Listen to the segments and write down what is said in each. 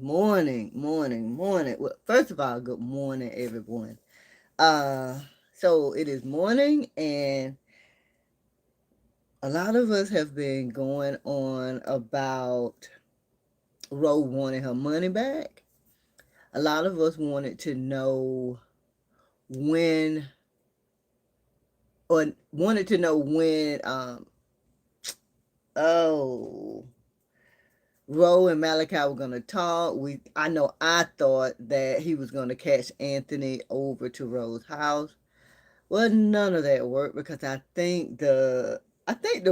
Morning. Well, first of all, good morning, everyone. Uh, so it is morning, and a lot of us have been going on about Ro wanting her money back. A lot of us wanted to know when, or wanted to know when, oh, Ro and Malachi were gonna talk. I know I thought that he was gonna catch Anthony over to Ro's house. Well, none of that worked because I think the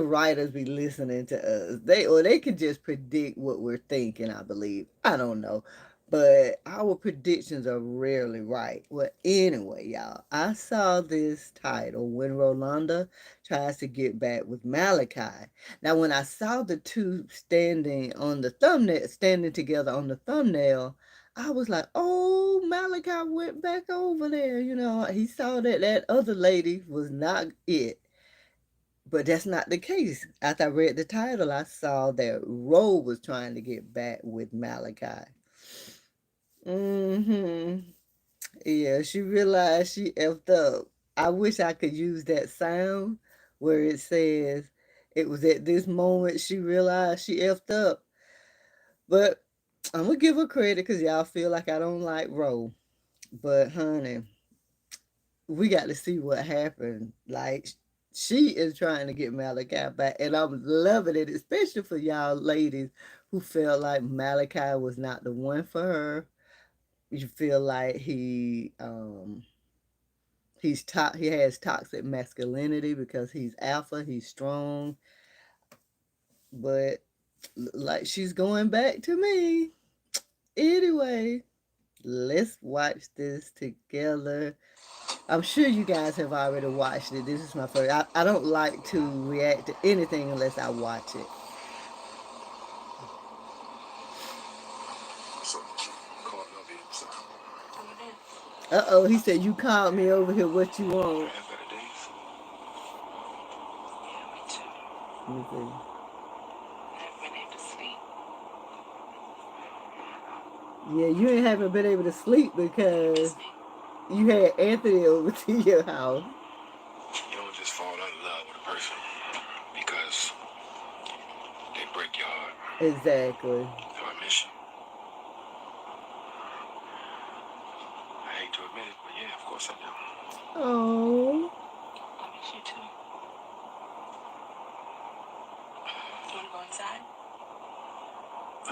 writers be listening to us. They can just predict what we're thinking, I believe. I don't know. But our predictions are rarely right. Well, anyway, y'all, I saw this title, When Rolanda Tries to Get Back with Malachi. Now, when I saw the two standing together on the thumbnail, I was like, oh, Malachi went back over there. He saw that that other lady was not it. But that's not the case. After I read the title, I saw that Ro was trying to get back with Malachi. Mm-hmm. Yeah, she realized she effed up. I wish I could use that sound where it says it was at this moment she realized she effed up. But I'm gonna give her credit because y'all feel like I don't like Ro. But honey, we got to see what happened. Like she is trying to get Malachi back, and I'm loving it, especially for y'all ladies who felt like Malachi was not the one for her. You feel like he has toxic masculinity because he's alpha, he's strong, but like she's going back to me. Anyway, let's watch this together. I'm sure you guys have already watched it. This is my first. I don't like to react to anything unless I watch it. So, call me over here. So, Uh-oh, he said, you called me over here. What you you want? have better days? Let me see. Yeah, you ain't haven't been able to sleep because you had Anthony over to your house. You don't just fall in love with a person because they break your heart. Exactly. So I miss you. I hate to admit it, but yeah, of course I do. Oh.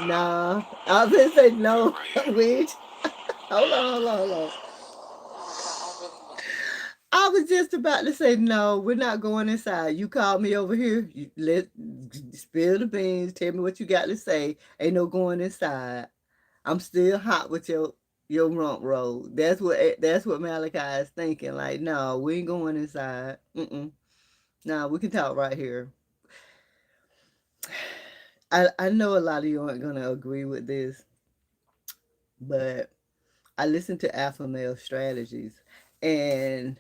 Nah. I was gonna say You no. right here. Which hold on. I was just about to say no, we're not going inside. You called me over here. Let spill the beans. Tell me what you got to say. Ain't no going inside. I'm still hot with your rump roll. That's what Malachi is thinking. Like, no, we ain't going inside. No, we can talk right here. I know a lot of you aren't gonna agree with this, but I listened to Alpha Male Strategies, and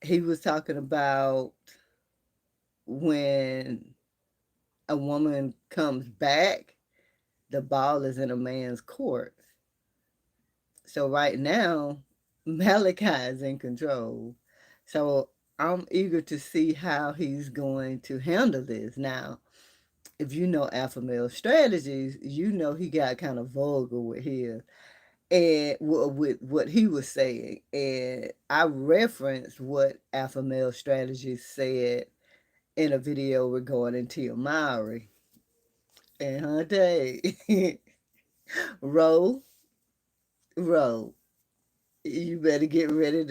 he was talking about when a woman comes back, the ball is in a man's court. So right now, Malachi is in control. So I'm eager to see how he's going to handle this. Now, if you know Alpha Male Strategies, you know he got kind of vulgar with his and with what he was saying. And I referenced what Alpha Male Strategies said in a video regarding Tia Mowry. And Hunter, roll, roll. You better get ready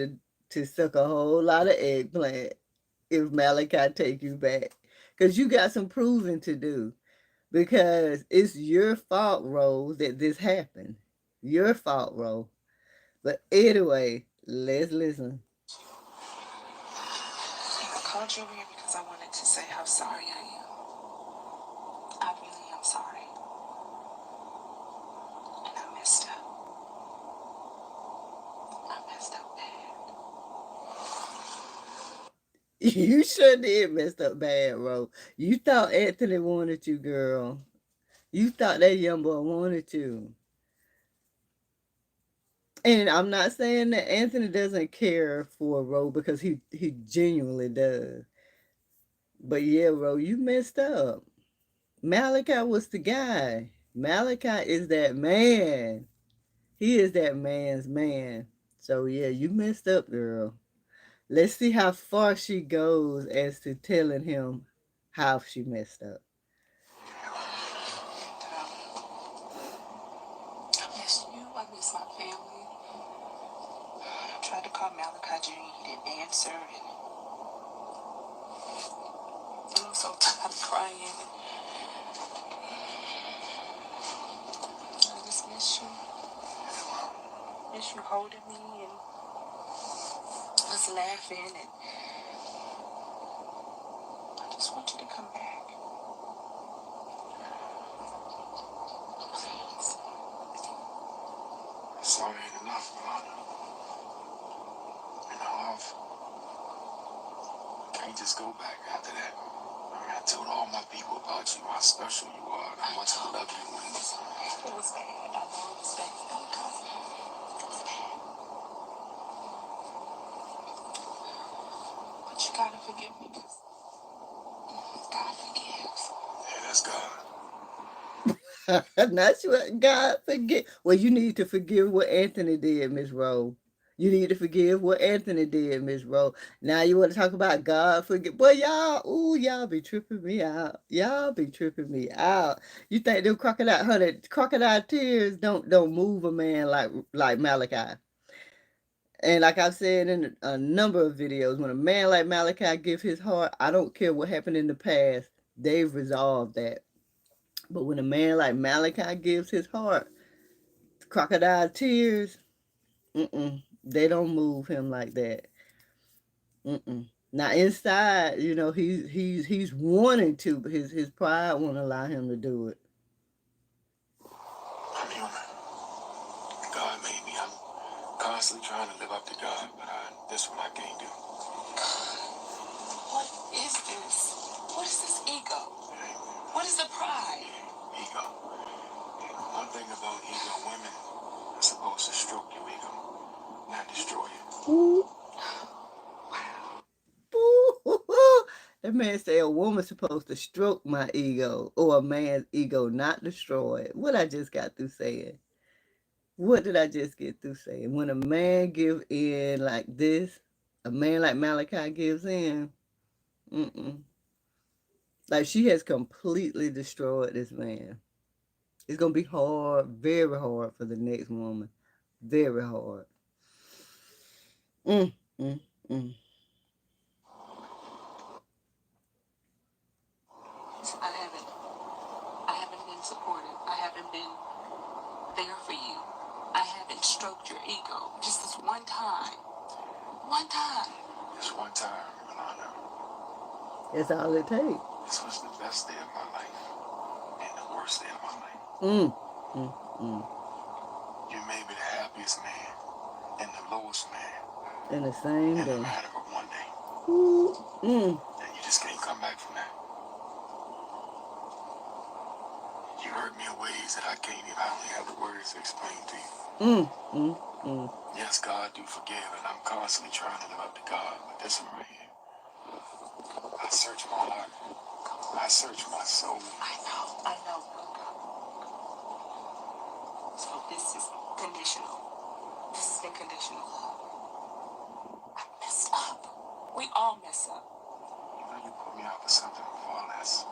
to suck a whole lot of eggplant if Malachi take you back. Because you got some proving to do. Because it's your fault, Rose, that this happened. Your fault, Rose. But anyway, let's listen. I called you over here because I wanted to say how sorry I am. I really am sorry. And I messed up. I messed up bad. You sure did messed up bad, Rose. You thought Anthony wanted you, girl. You thought that young boy wanted you. And I'm not saying that Anthony doesn't care for Ro because he genuinely does. But yeah, Ro, you messed up. Malachi was the guy. Malachi is that man. He is that man's man. So yeah, you messed up, girl. Let's see how far she goes as to telling him how she messed up. I miss you. I miss my family. I tried to call Malachi Jr. He didn't answer, and I'm so tired of crying. I just miss you. Miss you holding me and us laughing, and I just want you to come back. Please. Sorry ain't enough, Alana. I can't just go back after that. I told all my people about you, how special you are, and how much I love you. And It was bad. I know it was bad. It was bad. But you gotta forgive me, because God forgives. yeah, that's God. That's what God forgive. Well, you need to forgive what Anthony did, Miss Rowe. You need to forgive what Anthony did, Miss Rowe. Now you want to talk about God forgive. Boy, y'all, ooh, y'all be tripping me out. Y'all be tripping me out. You think them crocodile tears don't move a man like Malachi. And like I've said in a number of videos, when a man like Malachi give his heart, I don't care what happened in the past, they've resolved that. But when a man like Malachi gives his heart, crocodile tears, they don't move him like that. Now inside, he's wanting to, but his pride won't allow him to do it. I'm human. God made me. I'm constantly trying to live up to God, but this one I can't do. What is this? What is this ego? What is the pride? Ego. One thing about ego, women are supposed to stroke your ego, not destroy it. Ooh, Wow. ooh. That man say a woman's supposed to stroke my ego or a man's ego, not destroy it. What I just got through saying. What did I just get through saying? When a man give in like this, a man like Malachi gives in, mm-mm. Like she has completely destroyed this man. It's gonna be hard, very hard for the next woman. Very hard. Mm, mm, mm. I haven't been supportive. I haven't been there for you. I haven't stroked your ego. Just this one time. One time. Just one time, Alana. That's all it takes. This was the best day of my life and the worst day of my life. Mm, mm, mm. You made me the happiest man and the lowest man In the same in a day. matter of one day. Ooh, And you just can't come back from that. You hurt me in ways that I can't even, I only have the words to explain to you. mm, mm, mm. Yes, God do forgive, and I'm constantly trying to live up to God, but this one right here, I search my heart. I search my soul. I know. So this is conditional. This has been conditional love. I messed up. We all mess up. You know you put me out for something far less.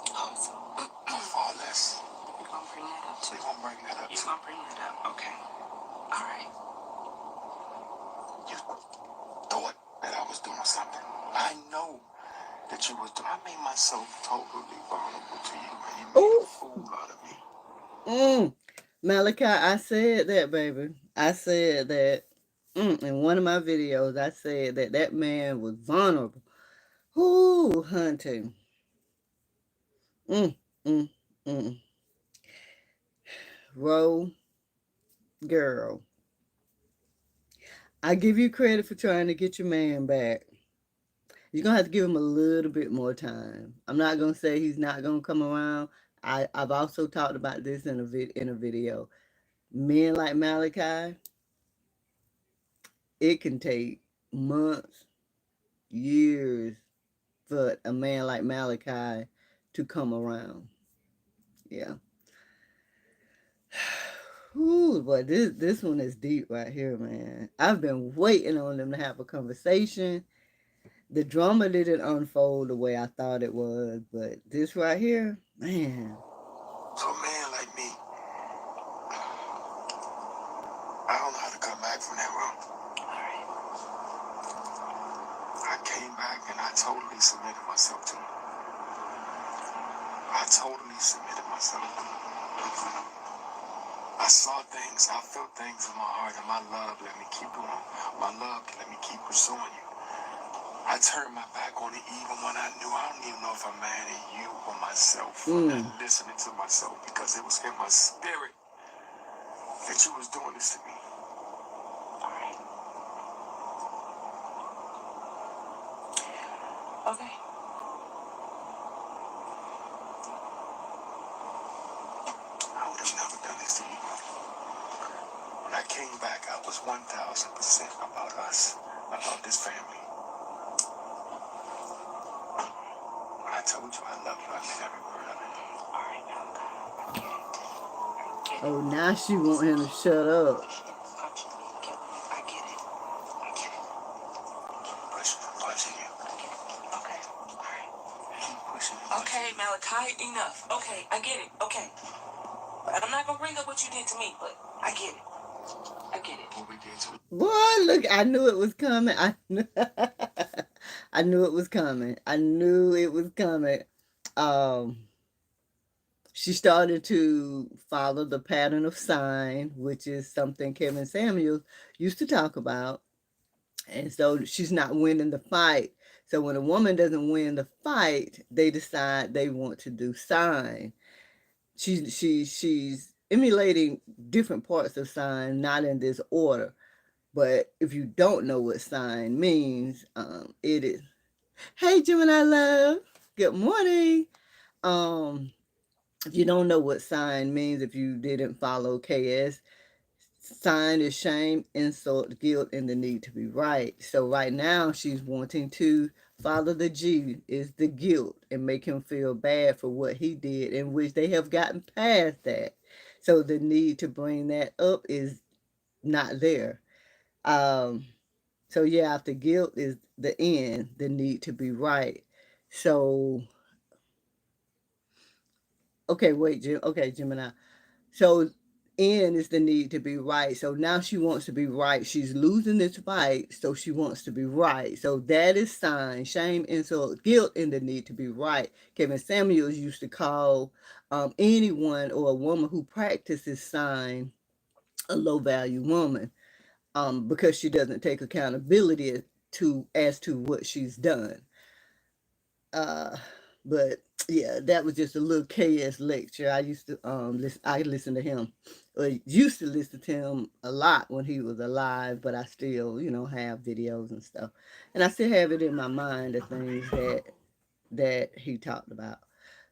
Oh, so Far less. you're gonna bring that up too. We're gonna bring that up You're too. gonna bring that up. Okay. All right. You thought that I was doing something. I know that you was doing. I made myself totally vulnerable to you, and you made a Ooh, fool out of me. Malachi, I said that, baby. I said that in one of my videos. I said that that man was vulnerable. Ooh, hunting. Mm, mm, mm. Roll, girl. I give you credit for trying to get your man back. You're going to have to give him a little bit more time. I'm not going to say he's not going to come around I've also talked about this in a video. Men like Malachi, it can take months, years for a man like Malachi to come around. Yeah. Ooh, boy, this one is deep right here, man. I've been waiting on them to have a conversation. The drama didn't unfold the way I thought it was, but this right here, man. So a man like me, I don't know how to come back from that room. I came back and I totally submitted myself to him. I totally submitted myself. I saw things, I felt things in my heart, and my love let me keep going. My love let me keep pursuing you. I turned my back on it even when I knew I don't even know if I'm mad at you or myself for not listening to myself, because it was in my spirit that you was doing this to me. Okay. I would have never done this to you. When I came back, I was 1,000% about us, about this family. When I told you I love you, I meant every word of it. All right, now, I get it. I get Oh, it. now she want him to shut up. I get it. I get it. Pushing you. Okay. All right. Keep pushing. Okay, Malachi, enough. Okay, I get it. Okay. And I'm not gonna bring up what you did to me, but I get it. I get it. What we did to Boy, look, I knew it was coming. I knew it was coming. I knew it was coming. Um, she started to follow the pattern of sign, which is something Kevin Samuels used to talk about. And so she's not winning the fight. So when a woman doesn't win the fight, they decide they want to do sign. She's emulating different parts of sign, not in this order. But if you don't know what sign means, it is. Hey, Gemini love. Good morning. Um, if you don't know what sign means, if you didn't follow KS, sign is shame, insult, guilt, and the need to be right. So right now she's wanting to follow the G is the guilt and make him feel bad for what he did, in which they have gotten past that. So the need to bring that up is not there. Um, so yeah, after guilt is the end, the need to be right. So okay, wait, Jim. Okay, Gemini. So N is the need to be right. So now she wants to be right. She's losing this fight, so she wants to be right. So that is sign, shame, insult, guilt, and the need to be right. Kevin Samuels used to call anyone or a woman who practices sign a low value woman, because she doesn't take accountability to as to what she's done. Uh, but yeah, that was just a little KS lecture. I used to listen. I listened to him. Used to listen to him a lot when he was alive, but I still, have videos and stuff, and I still have it in my mind the things that he talked about.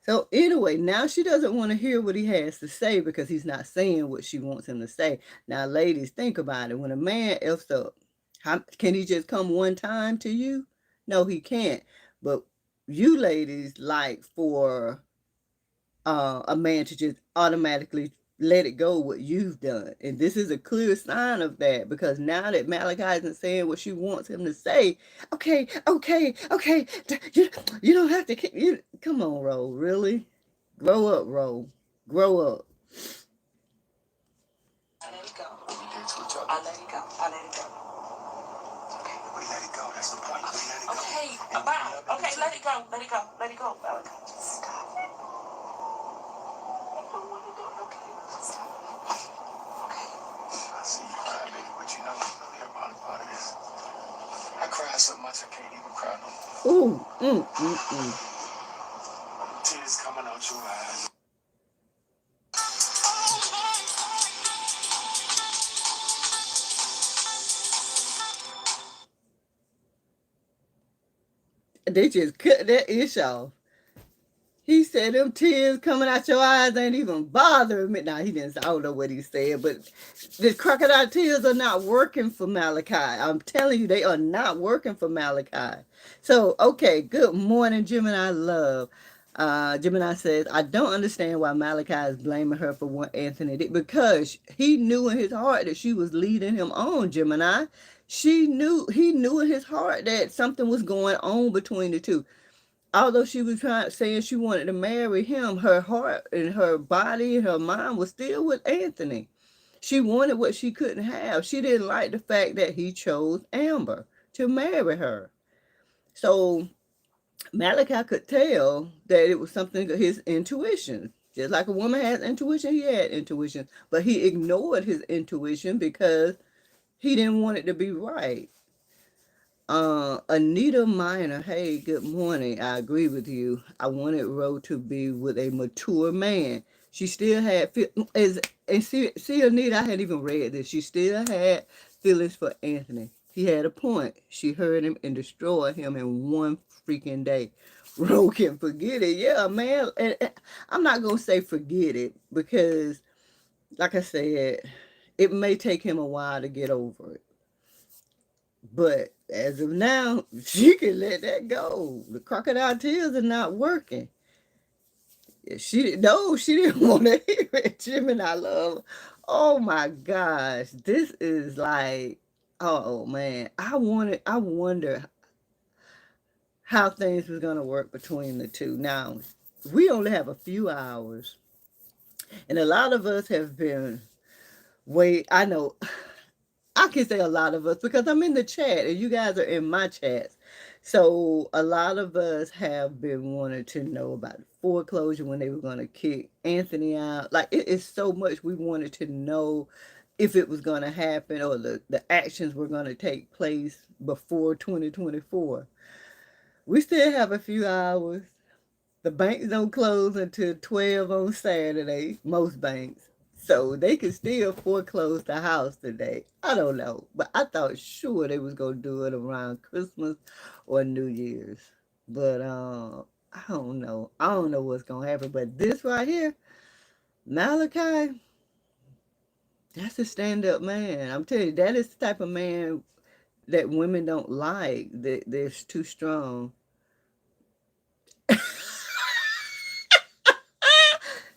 So anyway, now she doesn't want to hear what he has to say because he's not saying what she wants him to say. Now, ladies, think about it. When a man f's up, can he just come one time to you? No, he can't. But you ladies like for a man to just automatically let it go what you've done. And this is a clear sign of that, because now that Malachi isn't saying what she wants him to say, okay, okay, okay, you don't have to, come on, Ro, really? Grow up, Ro. Grow up. I let it go. what we did to each other. I let it go. I let it go. Okay, we let it go. That's the point. We let it go. Okay, And we wow. love Okay, each let other. it go. Let it go. Let it go. Let it go. Stop it. I don't want to do it. Okay, stop. Okay. I see you cry, baby, but you know you're part of this. I cry so much I can't even cry no more. Ooh, Tears coming out your eyes. they just cut that ish off. He said them tears coming out your eyes ain't even bothering me. Now he didn't say, I don't know what he said, but the crocodile tears are not working for Malachi. I'm telling you, they are not working for Malachi. So, okay, good morning, Gemini love. Gemini says, I don't understand why Malachi is blaming her for what Anthony did because he knew in his heart that she was leading him on, Gemini. He knew in his heart that something was going on between the two. Although she was saying she wanted to marry him, her heart and her body and her mind was still with Anthony. She wanted what she couldn't have. She didn't like the fact that he chose Amber to marry her. So Malachi could tell that it was something of his intuition. Just like a woman has intuition, he had intuition. But he ignored his intuition because he didn't want it to be right. Anita Minor, hey, good morning. I agree with you. I wanted Ro to be with a mature man. She still had, and see, Anita, I hadn't even read this. She still had feelings for Anthony. He had a point. She heard him and destroyed him in one freaking day. Ro can forget it. Yeah, man. And I'm not going to say forget it because, like I said, it may take him a while to get over it. But as of now, she can let that go. The crocodile tears are not working. She didn't want to hear it. Gemini love. Oh my gosh. This is like, oh man. I wonder how things was gonna work between the two. Now, we only have a few hours. And a lot of us have been I know I can say a lot of us because I'm in the chat and you guys are in my chats. So a lot of us have been wanting to know about foreclosure when they were going to kick Anthony out. Like it is so much we wanted to know if it was going to happen or the actions were going to take place before 2024. We still have a few hours. The banks don't close until 12 on Saturday, most banks. So they could still foreclose the house today. I don't know. But I thought sure they was gonna do it around Christmas or New Year's. But I don't know. I don't know what's gonna happen. But this right here, Malachi, that's a stand-up man. I'm telling you, that is the type of man that women don't like. That they're too strong.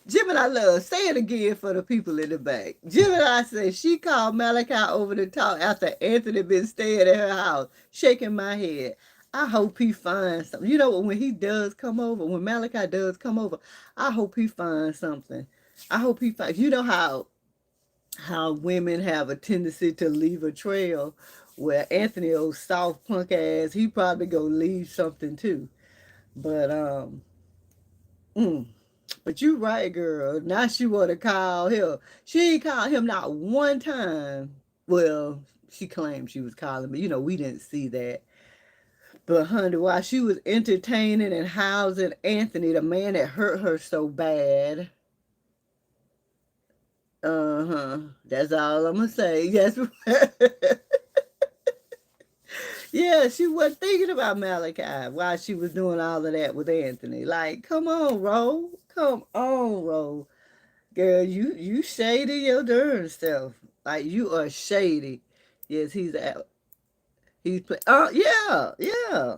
Gemini love, say it again for the people in the back. Gemini said she called Malachi over to talk after Anthony been staying at her house, shaking my head. I hope he finds something. You know, when he does come over, when Malachi does come over, I hope he finds something. I hope he finds, you know how women have a tendency to leave a trail. Where Anthony, old soft punk ass, he probably gonna leave something too. But mm, but you right, girl. Now she wanna call him. She ain't called him not one time. Well, she claimed she was calling, but you know, we didn't see that. But honey, while she was entertaining and housing Anthony, the man that hurt her so bad. Uh-huh. That's all I'm gonna say. Yes. Yeah, she wasn't thinking about Malachi while she was doing all of that with Anthony. Like, come on, Ro. Come on, Ro. Girl, you shady your darn self. Like you are shady. Yes, he's out. He's play. Oh yeah, yeah,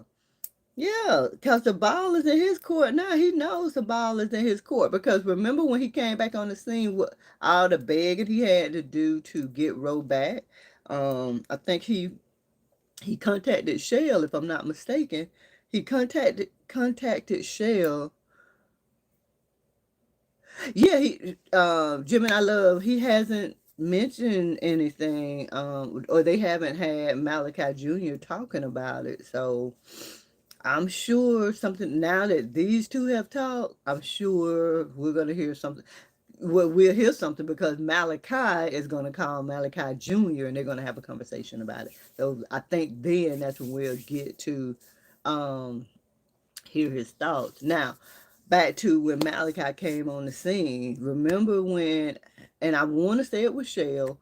yeah. Cause the ball is in his court now. He knows the ball is in his court. Because remember when he came back on the scene, what all the begging he had to do to get Ro back. I think he contacted Shell, if I'm not mistaken. He contacted Shell. Yeah, Gemini Love, he hasn't mentioned anything, or they haven't had Malachi Jr. talking about it. So I'm sure something now that these two have talked, I'm sure we're gonna hear something. Well, we'll hear something because Malachi is gonna call Malachi Jr. and they're gonna have a conversation about it. So I think then that's when we'll get to um hear his thoughts. Now, back to when Malachi came on the scene. Remember when, and I want to say it was Shell,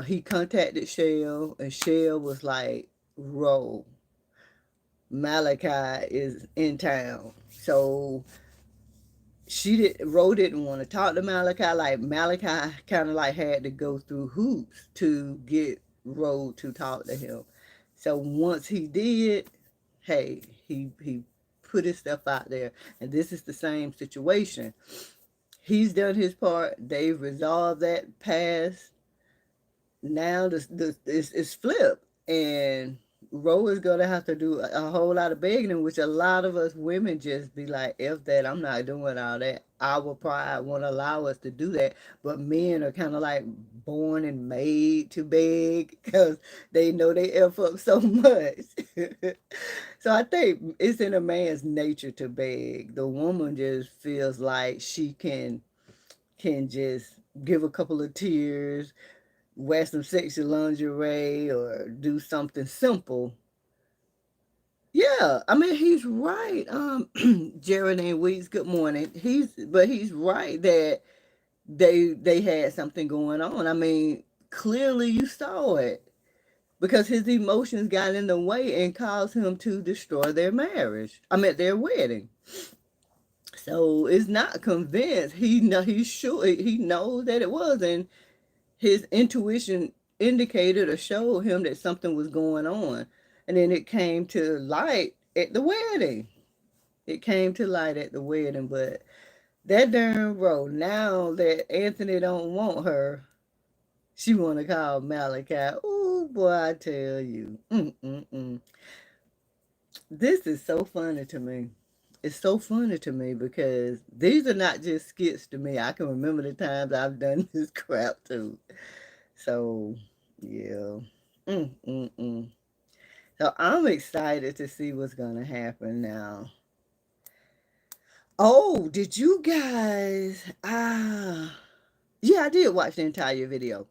he contacted Shell, and Shell was like, Ro, Malachi is in town. So Ro didn't want to talk to Malachi. Like Malachi kind of like had to go through hoops to get Ro to talk to him. So once he did, hey, he put his stuff out there, and this is the same situation. He's done his part. They've resolved that past. Now it's flipped, and Ro is gonna have to do a whole lot of begging, which a lot of us women just be like, "F that, I'm not doing all that." Our pride won't allow us to do that, but men are kind of like born and made to beg because they know they f up so much. So I think it's in a man's nature to beg. The woman just feels like she can just give a couple of tears, wear some sexy lingerie, or do something simple. Yeah, I mean he's right. Jared and Weeks, good morning. He's right that they had something going on. I mean, clearly you saw it because his emotions got in the way and caused him to destroy their marriage. I mean their wedding. So it's not convinced. He's sure he knows that it was, and his intuition indicated or showed him that something was going on. And then it came to light at the wedding. It came to light at the wedding, but that darn Ro, now that Anthony don't want her, she want to call Malachi. Oh boy, I tell you. This is so funny to me. It's so funny to me because these are not just skits to me. I can remember the times I've done this crap too. So, yeah. Mm, mm, mm. So I'm excited to see what's going to happen now. Oh, did you guys? Yeah, I did watch the entire video.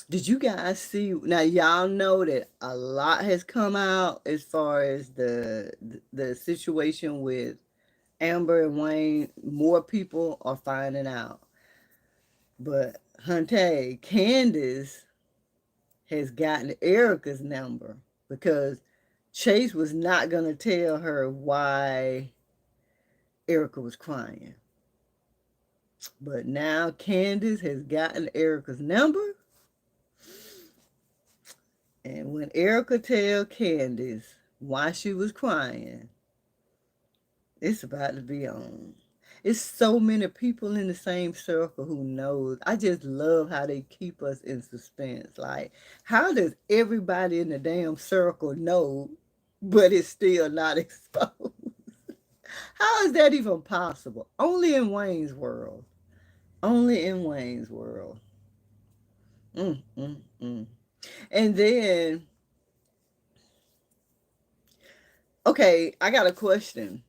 Did you guys see? Now, y'all know that a lot has come out as far as the situation with Amber and Wayne. More people are finding out. But, Hunte, Candace has gotten Erica's number because Chase was not going to tell her why Erica was crying. But now Candace has gotten Erica's number. And when Erica tell Candace why she was crying, it's about to be on. It's so many people in the same circle who knows. I just love how they keep us in suspense. Like, how does everybody in the damn circle know, but it's still not exposed? How is that even possible? Only in Wayne's world. Only in Wayne's world. Mm, mm, mm. And then, okay, I got a question.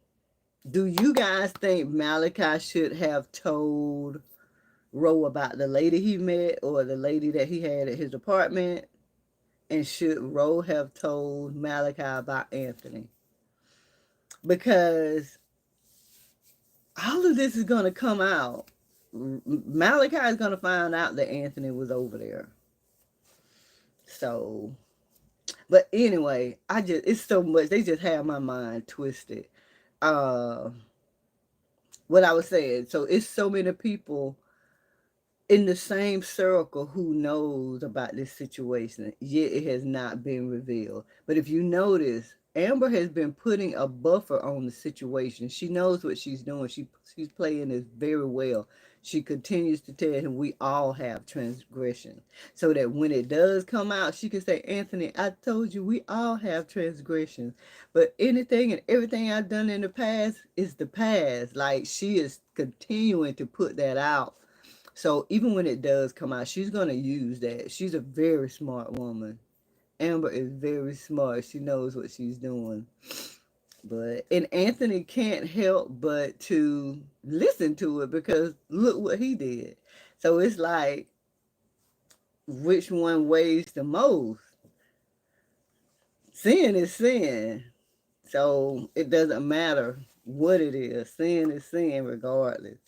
Do you guys think Malachi should have told Ro about the lady he met or the lady that he had at his apartment? And should Ro have told Malachi about Anthony? Because all of this is going to come out. Malachi is going to find out that Anthony was over there. So, but anyway, it's so much. They just have my mind twisted. Uh, what I was saying. So it's so many people in the same circle who knows about this situation, yet it has not been revealed. But if you notice, Amber has been putting a buffer on the situation. She knows what she's doing. She's playing this very well. She continues to tell him we all have transgression. So that when it does come out, she can say, Anthony, I told you we all have transgressions. But anything and everything I've done in the past is the past. Like she is continuing to put that out, so even when it does come out, she's going to use that. She's a very smart woman. Amber is very smart. She knows what she's doing. And Anthony can't help but to listen to it because look what he did. So it's like, which one weighs the most? Sin is sin. So it doesn't matter what it is. Sin is sin regardless.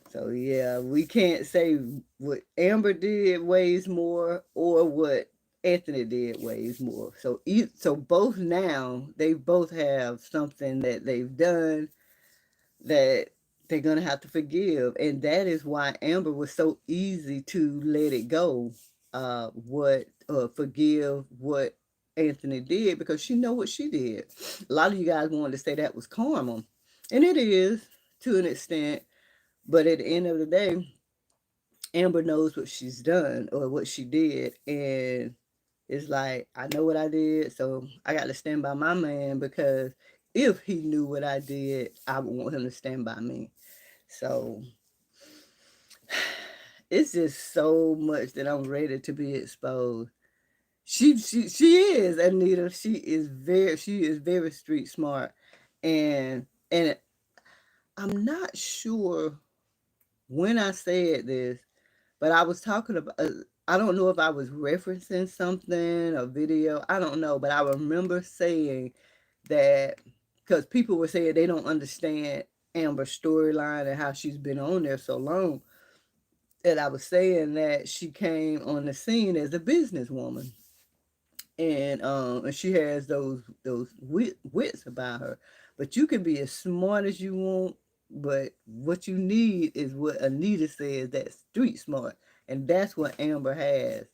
So yeah, we can't say what Amber did weighs more or what Anthony did weighs more. So both now they both have something that they've done that they're gonna have to forgive, and that is why Amber was so easy to let it go. What Forgive what Anthony did, because she know what she did. A lot of you guys wanted to say that was karma, and it is to an extent. But at the end of the day, Amber knows what she's done or what she did, and it's like, I know what I did, so I got to stand by my man, because if he knew what I did, I would want him to stand by me. So it's just so much that I'm ready to be exposed. She is, Anita. She is very street smart, and I'm not sure when I said this, but I was talking about. I don't know if I was referencing something, a video. I don't know, but I remember saying that, because people were saying they don't understand Amber's storyline and how she's been on there so long. And I was saying that she came on the scene as a businesswoman, and she has those wits about her. But you can be as smart as you want, but what you need is what Anita says, that street smart, and that's what Amber has.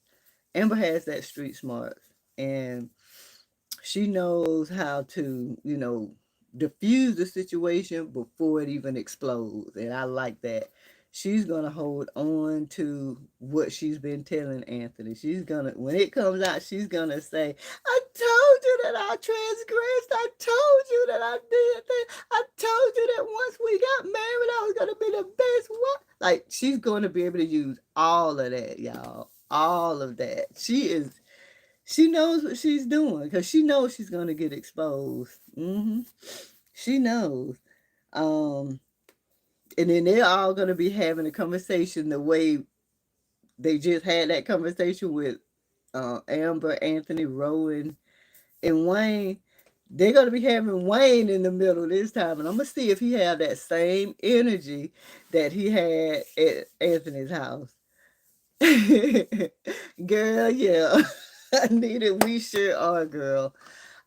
Amber has that street smarts, and she knows how to, diffuse the situation before it even explodes. And I like that. She's going to hold on to what she's been telling Anthony. She's going to, when it comes out, she's going to say, I told you that I transgressed. I told you that I did that. I told you that once we got married, I was going to be the best one. Like, she's going to be able to use all of that, y'all. All of that. She knows what she's doing, because she knows she's going to get exposed. She knows. Um, and then they're all going to be having a conversation the way they just had that conversation with Amber, Anthony, Ro, and Wayne. They're going to be having Wayne in the middle this time. And I'm going to see if he have that same energy that he had at Anthony's house. Girl, yeah. I need it. We sure are, girl.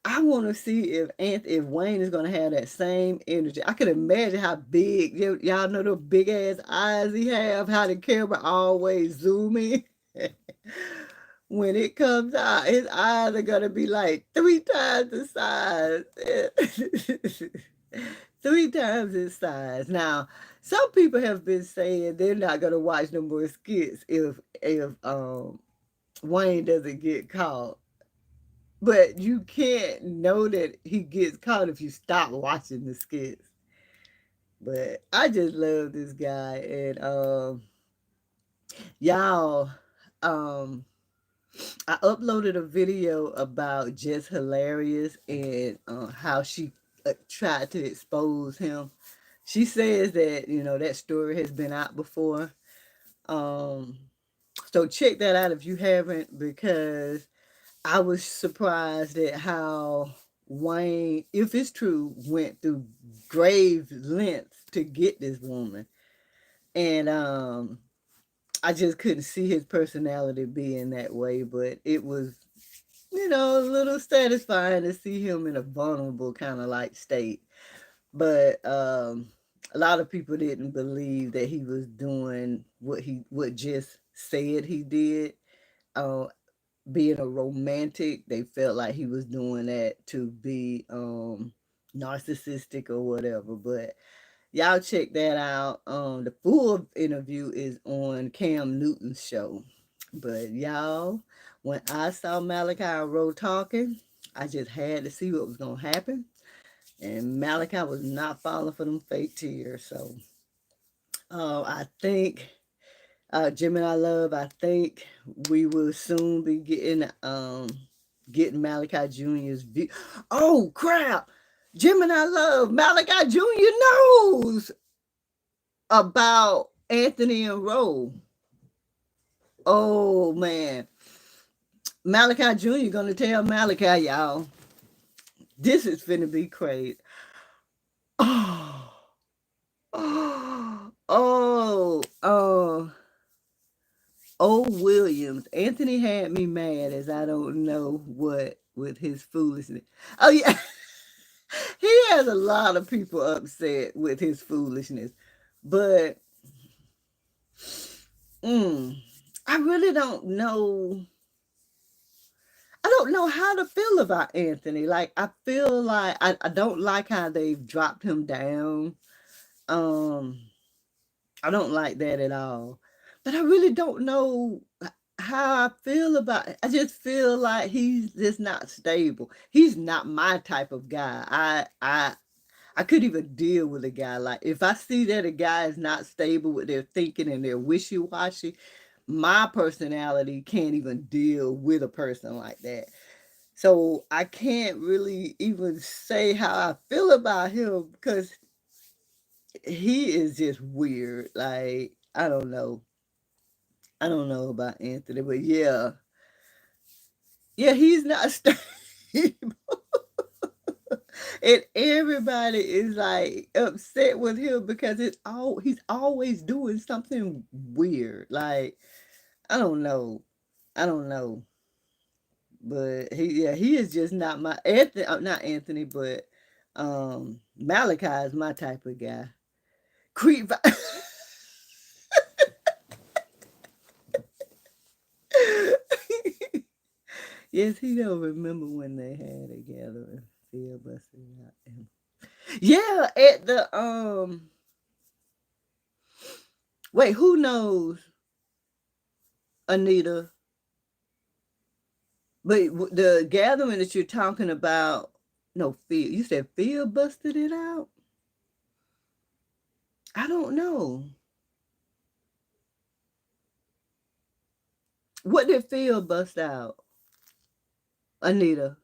I want to see if Wayne is gonna have that same energy. I can imagine how big, y'all know the big ass eyes he have. How the camera always zoom in. When it comes out, his eyes are gonna be like 3 times the size. 3 times his size. Now, some people have been saying they're not gonna watch no more skits if Wayne doesn't get caught. But you can't know that he gets caught if you stop watching the skits. But I just love this guy, and y'all, um I uploaded a video about Just Hilarious, and how she tried to expose him. She says that that story has been out before. Um so check that out if you haven't, because I was surprised at how Wayne, if it's true, went through grave lengths to get this woman. And I just couldn't see his personality being that way, but it was, a little satisfying to see him in a vulnerable kind of like state. But a lot of people didn't believe that he was doing what just said he did. Uh, Being a romantic, they felt like he was doing that to be narcissistic or whatever. But y'all check that out. The full interview is on Cam Newton's show. But y'all, when I saw Malachi and Ro talking, I just had to see what was gonna happen. And Malachi was not falling for them fake tears. So I think Gemini Love, I think we will soon be getting Malachi Jr.'s view. Oh crap! Gemini Love, Malachi Jr. knows about Anthony and Ro. Oh man. Malachi Jr. gonna tell Malachi, y'all. This is finna be crazy. Oh, oh, Williams. Anthony had me mad as I don't know what with his foolishness. Oh yeah. He has a lot of people upset with his foolishness. But mm, I really don't know. I don't know how to feel about Anthony. Like I feel like I don't like how they've dropped him down. Um, I don't like that at all. But I really don't know how I feel about it. I just feel like he's just not stable. He's not my type of guy. I couldn't even deal with a guy like if I see that a guy is not stable with their thinking and they're wishy-washy, my personality can't even deal with a person like that. So I can't really even say how I feel about him because he is just weird. Like, I don't know. I don't know about Anthony, but yeah. Yeah, he's not stable. And everybody is like upset with him because he's always doing something weird. Like, I don't know. I don't know. But he is just not my Anthony, not Anthony, but Malachi is my type of guy. Creep. Yes, he don't remember when they had together and Phil busted out. Yeah, at the wait, who knows Anita? But the gathering that you're talking about, no, Phil. You said Phil busted it out? I don't know. What did Phil bust out? Anita.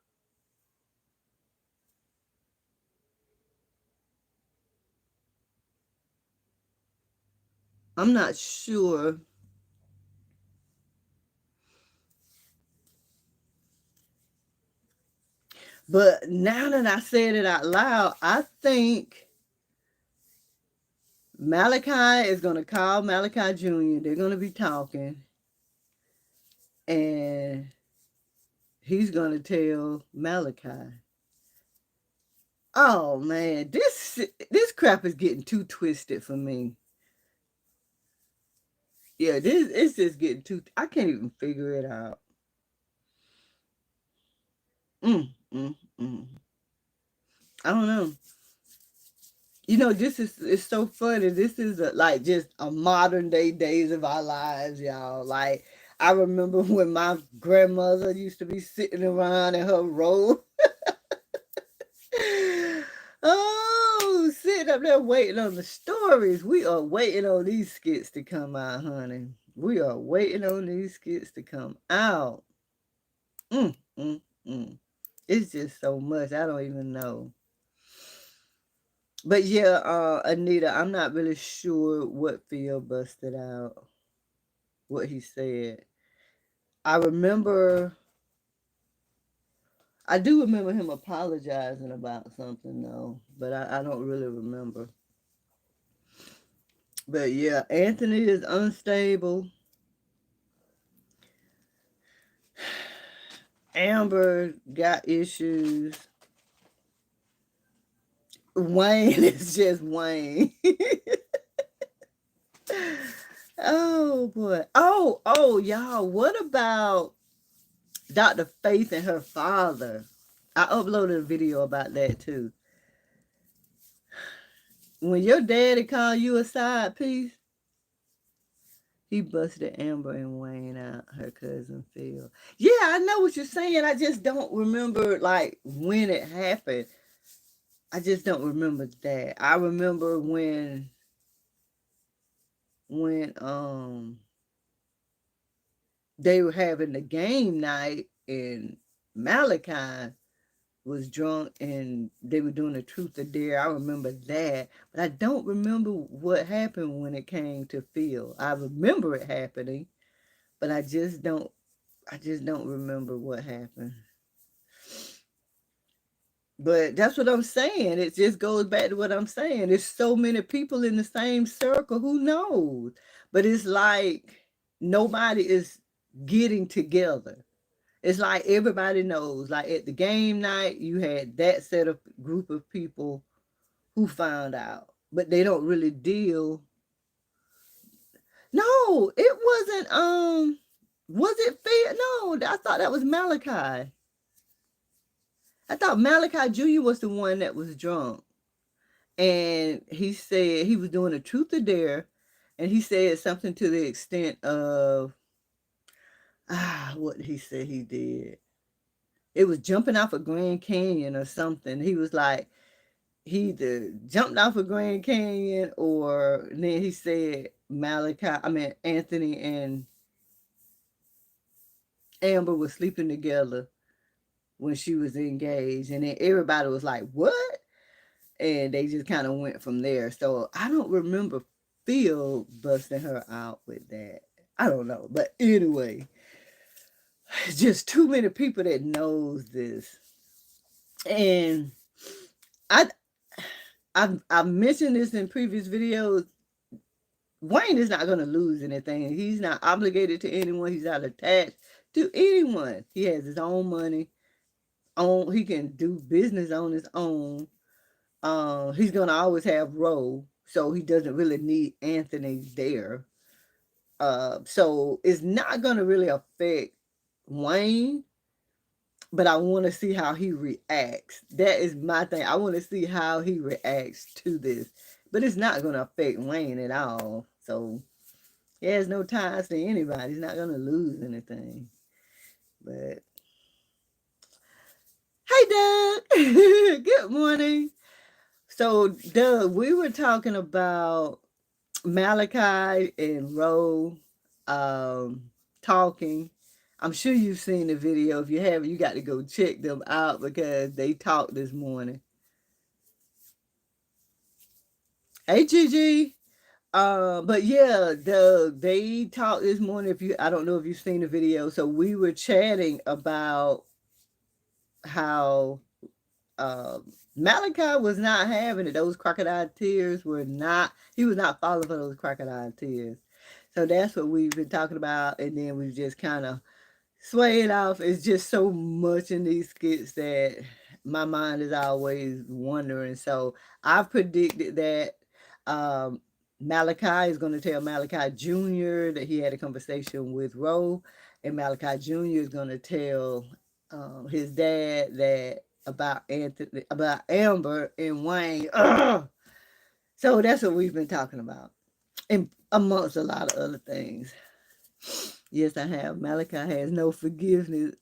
I'm not sure. But now that I said it out loud, I think Malachi is going to call Malachi Jr. They're going to be talking. And he's going to tell Malachi. Oh man, this crap is getting too twisted for me. Yeah, this it's just getting too. I can't even figure it out. Mm, mm, mm. I don't know. You know, this is it's so funny. This is like just a modern day days of our lives, y'all. Like I remember when my grandmother used to be sitting around in her robe. Oh, sitting up there waiting on the stories. We are waiting on these skits to come out, honey. We are waiting on these skits to come out. Mm, mm, mm. It's just so much. I don't even know. But yeah, Anita, I'm not really sure what Phil busted out, what he said. I remember, I do remember him apologizing about something though, but I don't really remember. But yeah, Anthony is unstable. Amber got issues. Wayne is just Wayne. Oh boy. Oh, y'all. What about Dr. Faith and her father? I uploaded a video about that too. When your daddy called you a side piece, he busted Amber and Wayne out, her cousin Phil. Yeah, I know what you're saying. I just don't remember like when it happened. I just don't remember that. I remember when they were having the game night and Malachi was drunk and they were doing the truth or dare. I remember that, but I don't remember what happened when it came to Phil. I remember it happening, but I just don't remember what happened. But that's what I'm saying. It just goes back to what I'm saying. There's so many people in the same circle. Who knows? But it's like nobody is getting together. It's like everybody knows. Like at the game night, you had that group of people who found out, but they don't really deal. No, it wasn't. Was it fair? No, I thought that was Malachi. I thought Malachi Jr. was the one that was drunk, and he said he was doing a truth or dare, and he said something to the extent of what he said he did. It was jumping off a Grand Canyon or something. He was like, he either jumped off a Grand Canyon, or then he said Anthony and Amber were sleeping together when she was engaged. And then everybody was like, what? And they just kind of went from there. So I don't remember Phil busting her out with that. I don't know. But anyway, just too many people that knows this. And I I've mentioned this in previous videos. Wayne is not going to lose anything. He's not obligated to anyone. He's not attached to anyone. He has his own money. He can do business on his own. He's gonna always have Ro, so he doesn't really need Anthony there. So it's not gonna really affect Wayne, but I want to see how he reacts. That is my thing. I want to see how he reacts to this, but it's not gonna affect Wayne at all. So he has no ties to anybody. He's not gonna lose anything. But hey, Doug. Good morning. So, Doug, we were talking about Malachi and Ro talking. I'm sure you've seen the video. If you haven't, you got to go check them out because they talked this morning. Hey, Gigi. But yeah, they talked this morning. I don't know if you've seen the video. So we were chatting about how Malachi was not having it. Those crocodile tears were not, he was not falling for those crocodile tears. So that's what we've been talking about. And then we've just kind of swayed off. It's just so much in these skits that my mind is always wondering. So I've predicted that Malachi is going to tell Malachi Jr. that he had a conversation with Ro, and Malachi Jr. is going to tell his dad that about Amber and Wayne. Ugh! So that's what we've been talking about, and amongst a lot of other things. Yes, I have. Malachi has no forgiveness.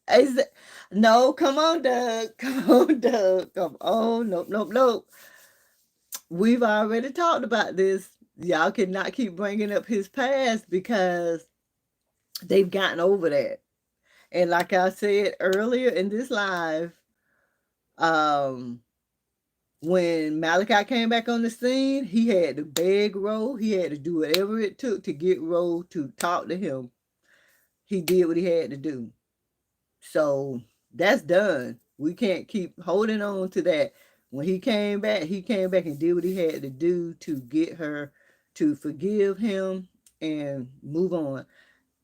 No, come on, Doug. Come on, Doug. Come on. Nope, nope, nope. We've already talked about this. Y'all cannot keep bringing up his past because they've gotten over that. And like I said earlier in this live, um, when Malachi came back on the scene, he had to beg Ro. He had to do whatever it took to get Ro to talk to him. He did what he had to do. So that's done. We can't keep holding on to that. When he came back and did what he had to do to get her to forgive him and move on.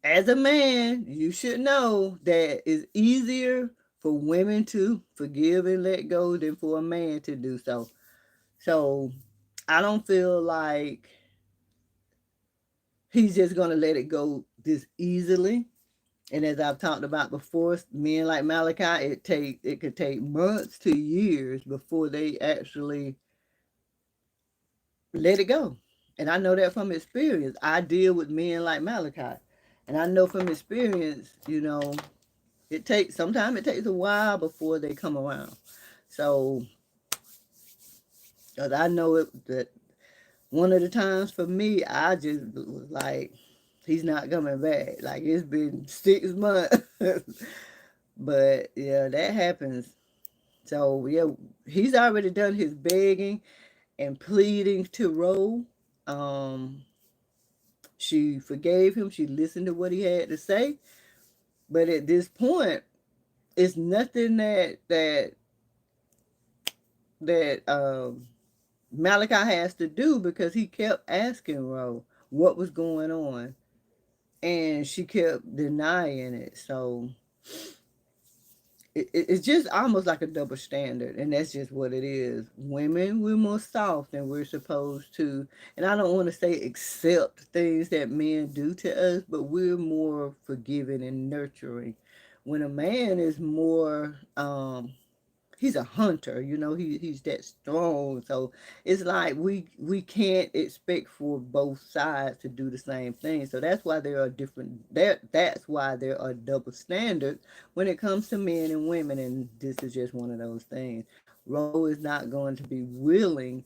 As a man, you should know that it's easier for women to forgive and let go than for a man to do so. So I don't feel like he's just going to let it go this easily. And as I've talked about before, men like Malachi, it could take months to years before they actually let it go. And I know that from experience. I deal with men like Malachi. And I know from experience, sometimes it takes a while before they come around. So, 'cause I know that one of the times for me, I just was like, he's not coming back. Like, it's been 6 months. But yeah, that happens. So yeah, he's already done his begging and pleading to Ro. Um, she forgave him. She listened to what he had to say. But at this point, it's nothing that Malachi has to do because he kept asking Ro what was going on, and she kept denying it. So it's just almost like a double standard, and that's just what it is. Women, we're more soft and we're supposed to, and I don't want to say accept things that men do to us, but we're more forgiving and nurturing. When a man is more he's a hunter, he's that strong. So it's like we can't expect for both sides to do the same thing. So that's why there are different that's why there are double standards when it comes to men and women, and this is just one of those things. Ro is not going to be willing,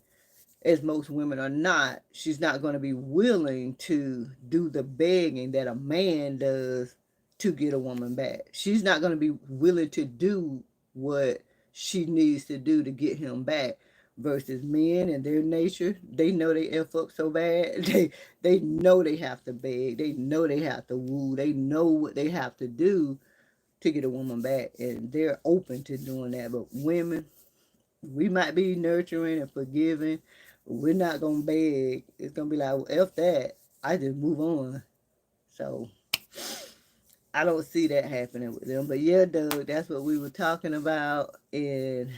as most women are not, she's not going to be willing to do the begging that a man does to get a woman back. She's not going to be willing to do what she needs to do to get him back. Versus men and their nature, they know they F up so bad. They know they have to beg. They know they have to woo. They know what they have to do to get a woman back. And they're open to doing that. But women, we might be nurturing and forgiving. We're not gonna beg. It's gonna be like, well, F that. I just move on. So I don't see that happening with them. But yeah, Doug, that's what we were talking about. And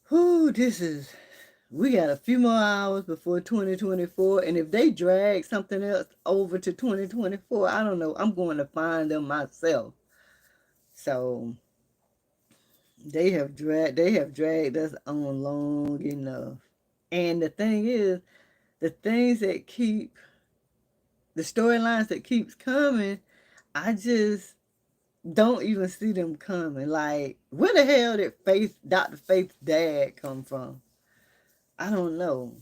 whoo, we got a few more hours before 2024. And if they drag something else over to 2024, I don't know. I'm going to find them myself. So they have dragged us on long enough. And the thing is, the things that keep the storylines that keeps coming, I just don't even see them coming. Like, where the hell did Dr. Faith's dad come from? I don't know.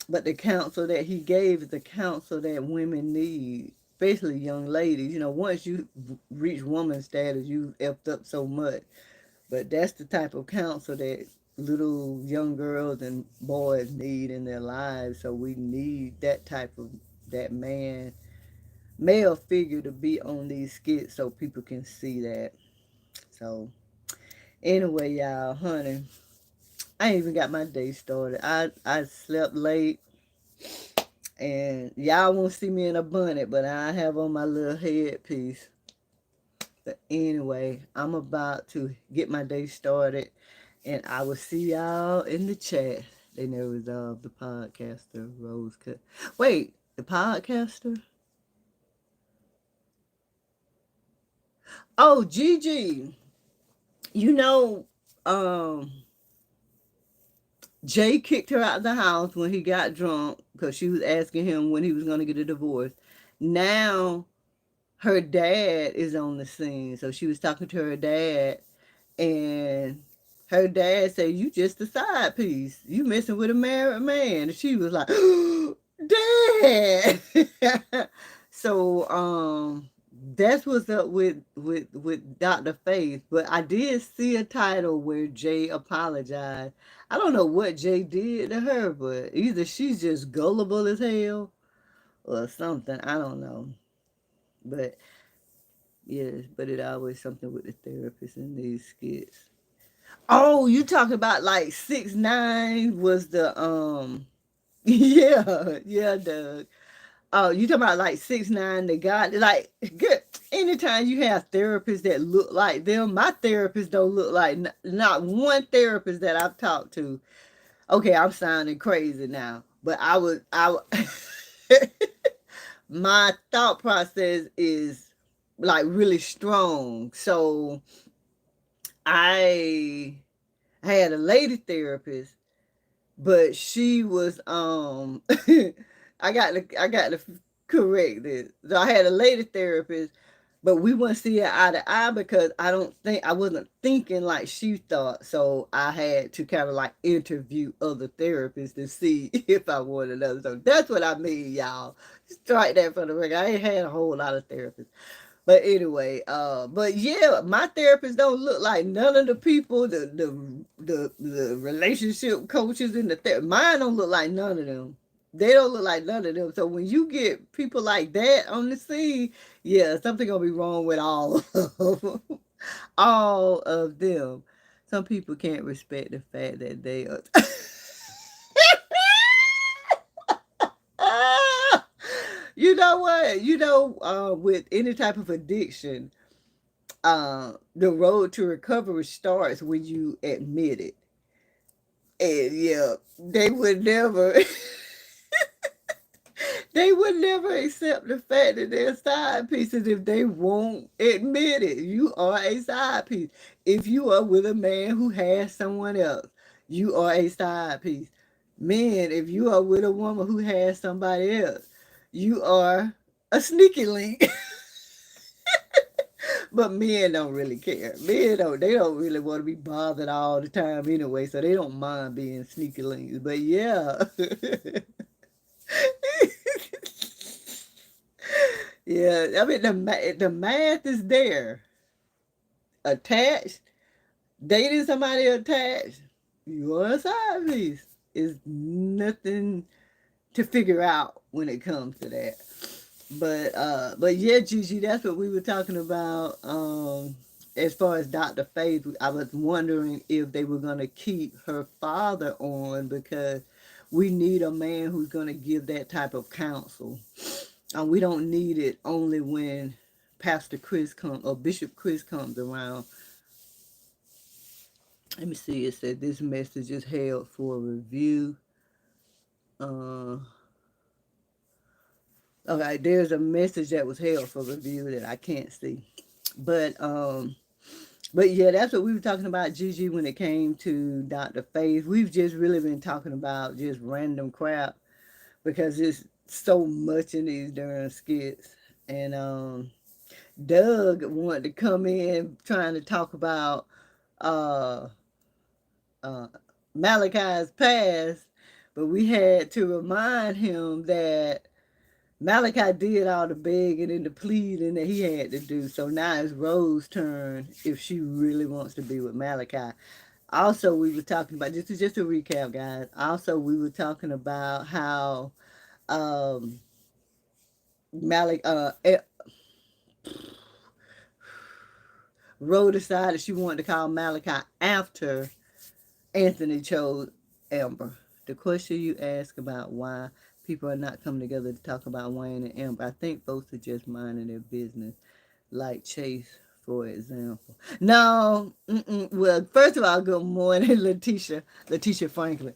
But the counsel that he gave is the counsel that women need, especially young ladies. Once you reach woman status, you've effed up so much. But that's the type of counsel that little young girls and boys need in their lives. So we need that male figure to be on these skits so people can see that. So anyway, y'all, honey, I ain't even got my day started. I slept late, and y'all won't see me in a bonnet, but I have on my little headpiece. But anyway, I'm about to get my day started, and I will see y'all in the chat. They never resolved the podcaster Rose cut. Wait, the podcaster? Oh, Gigi. You know, um, Jay kicked her out of the house when he got drunk because she was asking him when he was going to get a divorce. Now her dad is on the scene. So she was talking to her dad, and her dad said, "You just a side piece. You messing with a married man." And she was like, "Dad." So that's what's up with Dr. Faith. But I did see a title where Jay apologized. I don't know what Jay did to her, but either she's just gullible as hell or something. I don't know. But yes, but it always something with the therapist in these skits. Oh, you talking about like 6ix9ine was the yeah, Doug. Oh, you talking about like 6ix9ine, the guy, like, good. Anytime you have therapists that look like them, my therapist don't look like not one therapist that I've talked to. Okay, I'm sounding crazy now, but my thought process is like really strong. So I had a lady therapist, but she was I got to correct this. So I had a lady therapist, but we wouldn't see it eye to eye because I wasn't thinking like she thought. So I had to kind of like interview other therapists to see if I wanted another. So that's what I mean, y'all. Strike that for the record. I ain't had a whole lot of therapists. But anyway, but yeah, my therapist don't look like none of the people, the relationship coaches in the mine don't look like none of them. They don't look like none of them. So when you get people like that on the scene, yeah, something gonna be wrong with all of them. All of them. Some people can't respect the fact that they are. You know what? With any type of addiction, The road to recovery starts when you admit it. And yeah, they would never they would never accept the fact that they're side pieces if they won't admit it. You are a side piece. If you are with a man who has someone else, you are a side piece. Men, if you are with a woman who has somebody else, you are a sneaky link. But men don't really care. Men don't. They don't really want to be bothered all the time anyway, so they don't mind being sneaky links. But yeah, yeah. I mean the math is there. Attached, dating somebody attached, you're a side piece. It's nothing to figure out when it comes to that. But yeah, Gigi, that's what we were talking about. As far as Dr. Faith, I was wondering if they were gonna keep her father on because we need a man who's gonna give that type of counsel. We don't need it only when Pastor Chris comes or Bishop Chris comes around. Let me see. It said this message is held for review. Uh, okay, there's a message that was held for review that I can't see. But um, but yeah, that's what we were talking about, Gigi, when it came to Dr. Faith. We've just really been talking about just random crap because there's so much in these darn skits. And Doug wanted to come in trying to talk about uh, uh, Malachi's past, but we had to remind him that Malachi did all the begging and the pleading that he had to do. So now it's Rose's turn if she really wants to be with Malachi. Also, we were talking about this is just a recap, guys. Also, we were talking about how um, Malik Rose decided she wanted to call Malachi after Anthony chose Amber. The question you ask about why people are not coming together to talk about Wayne and Amber, I think folks are just minding their business, like Chase, for example. No, well, first of all, good morning, Letitia Franklin.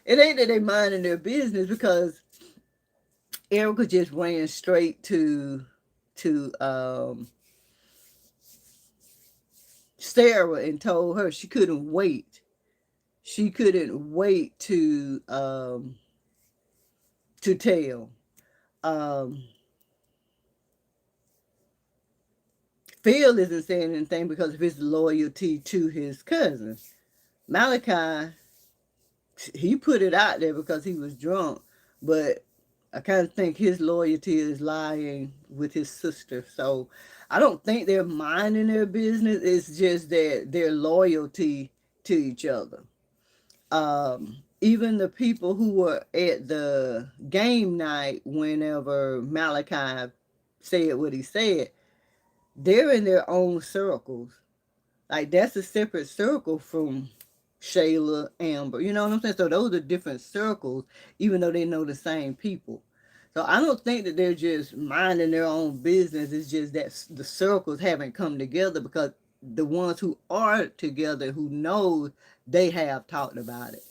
It ain't that they minding their business because Erica just ran straight to Sarah and told her she couldn't wait. She couldn't wait to tell. Um, Phil isn't saying anything because of his loyalty to his cousin. Malachi, he put it out there because he was drunk, but I kind of think his loyalty is lying with his sister. So I don't think they're minding their business. It's just that their loyalty to each other. Even the people who were at the game night whenever Malachi said what he said, they're in their own circles. Like that's a separate circle from Shayla, Amber. You know what I'm saying? So those are different circles, even though they know the same people. So I don't think that they're just minding their own business. It's just that the circles haven't come together because the ones who are together, who know, they have talked about it.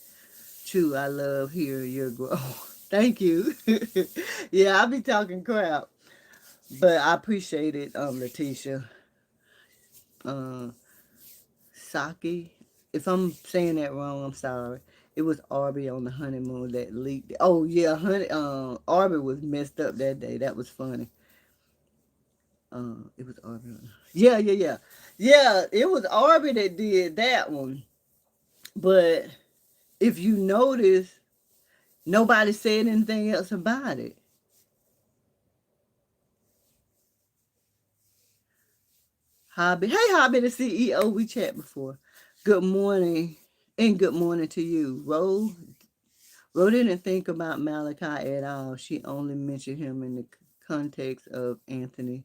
True, I love hearing your growth. Thank you. Yeah, I'll be talking crap, but I appreciate it, Letitia. Uh, Saki. If I'm saying that wrong, I'm sorry. It was Arby on the honeymoon that leaked. Oh yeah, Arby was messed up that day. That was funny. It was Arby. Yeah. It was Arby that did that one. But if you notice, nobody said anything else about it. Hobby, hey Hobby, the CEO. We chat before. Good morning, and good morning to you, Ro. Ro didn't think about Malachi at all. She only mentioned him in the context of Anthony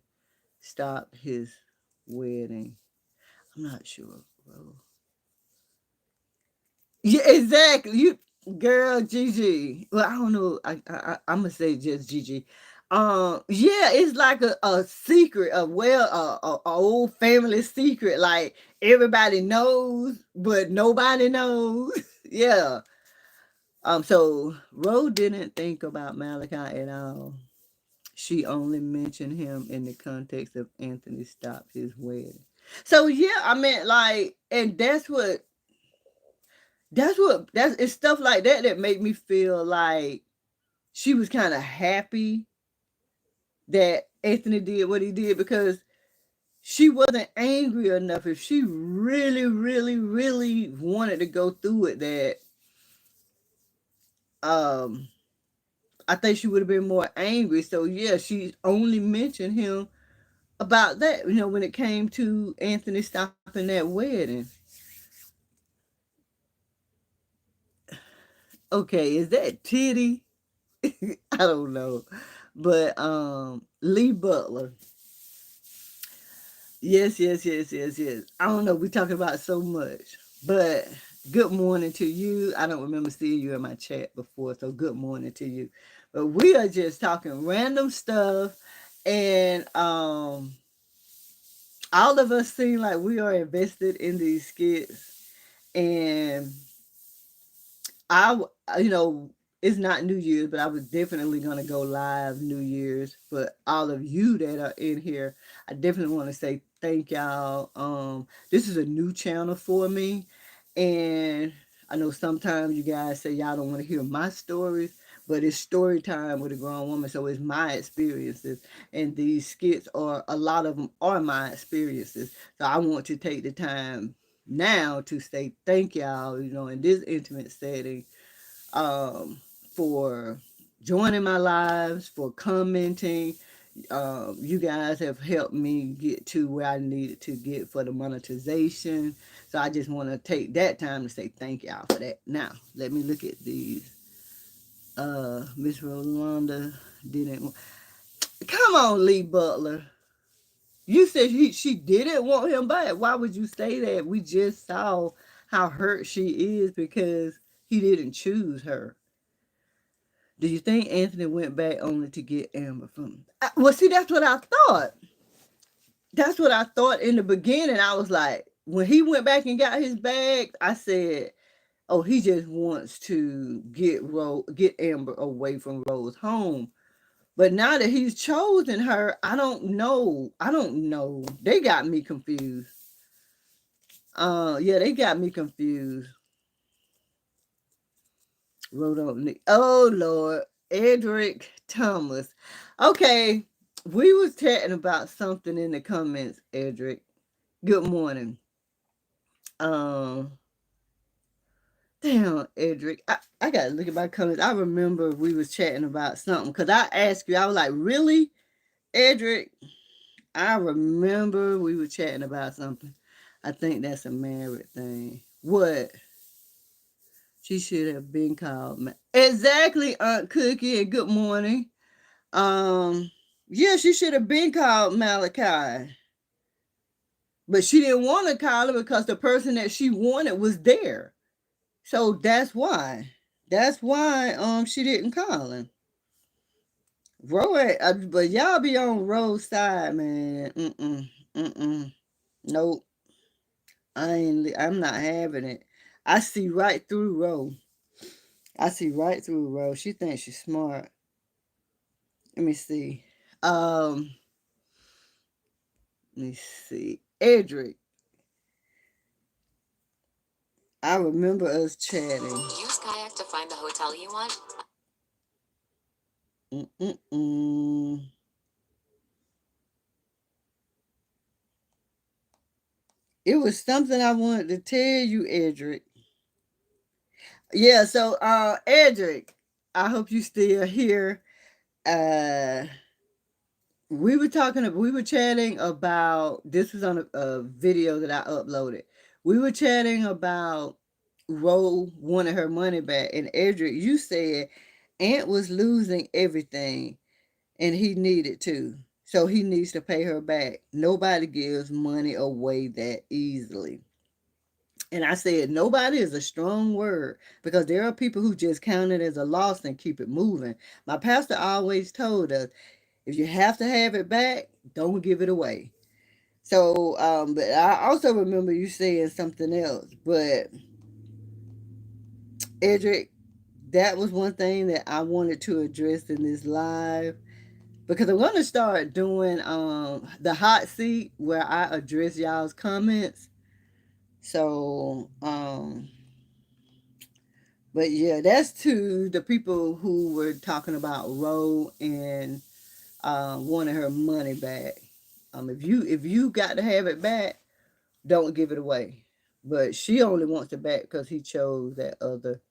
stopped his wedding. I'm not sure, Ro. Yeah, exactly. You girl, Gigi. Well, I don't know. I'm gonna say just Gigi. Yeah, it's like a secret, a old family secret. Like everybody knows, but nobody knows. Yeah. So Ro didn't think about Malachi at all. She only mentioned him in the context of Anthony stopped his wedding. So yeah, I mean, like, and that's it's stuff like that that make me feel like she was kind of happy that Anthony did what he did, because she wasn't angry enough. If she really, really, really wanted to go through it, that um I think she would have been more angry. So yeah, she only mentioned him about that, when it came to Anthony stopping that wedding. Okay, is that Titty? I don't know. But Lee Butler. Yes, yes, yes, yes, yes. I don't know. We talking about so much. But good morning to you. I don't remember seeing you in my chat before, so good morning to you. But we are just talking random stuff, and all of us seem like we are invested in these skits. And I, it's not New Year's, but I was definitely gonna go live New Year's. But all of you that are in here, I definitely want to say thank y'all. This is a new channel for me, and I know sometimes you guys say y'all don't want to hear my stories, but it's story time with a grown woman, so it's my experiences, and these skits are, a lot of them are my experiences. So I want to take the time now to say thank y'all, in this intimate setting, um, for joining my lives, for commenting. You guys have helped me get to where I needed to get for the monetization. So I just want to take that time to say thank y'all for that. Now, let me look at these. Miss Rolanda didn't. Come on, Lee Butler. You said she didn't want him back. Why would you say that? We just saw how hurt she is because he didn't choose her. Do you think Anthony went back only to get Amber from? Well, see, that's what I thought. That's what I thought in the beginning. I was like, when he went back and got his bag, I said, "Oh, he just wants to get Amber away from Rose home." But now that he's chosen her, I don't know. I don't know. They got me confused. Yeah, they got me confused. Wrote on the, oh Lord, Edric Thomas. Okay, we was chatting about something in the comments, Edric. Good morning. Um, Damn, Edric. I gotta look at my comments. I remember we was chatting about something because I asked you, I was like, really, Edric? I remember we were chatting about something. I think that's a married thing. What? She should have been called. Exactly, Aunt Cookie, and good morning. Um, yeah, she should have been called Malachi, but she didn't want to call her because the person that she wanted was there. So that's why. That's why she didn't call him. But y'all be on Ro's side, man. Mm-mm. Nope. I'm not having it. I see right through Ro. I see right through Ro. She thinks she's smart. Let me see. Um, Let me see. Edric, I remember us chatting. Use kayak to find the hotel you want. Mm-mm-mm. It was something I wanted to tell you, Edric. Yeah, so Edric, I hope you still here. Uh we were chatting about, this was on a video that I uploaded. We were chatting about Ro wanted her money back, and Edric, you said Aunt was losing everything and he needed to. So he needs to pay her back. Nobody gives money away that easily. And I said, nobody is a strong word because there are people who just count it as a loss and keep it moving. My pastor always told us, if you have to have it back, don't give it away. So, but I also remember you saying something else. But Edric, that was one thing that I wanted to address in this live because I'm gonna start doing the hot seat where I address y'all's comments. So but yeah, that's to the people who were talking about Ro and wanting her money back. If you got to have it back, don't give it away. But she only wants it back because he chose that other.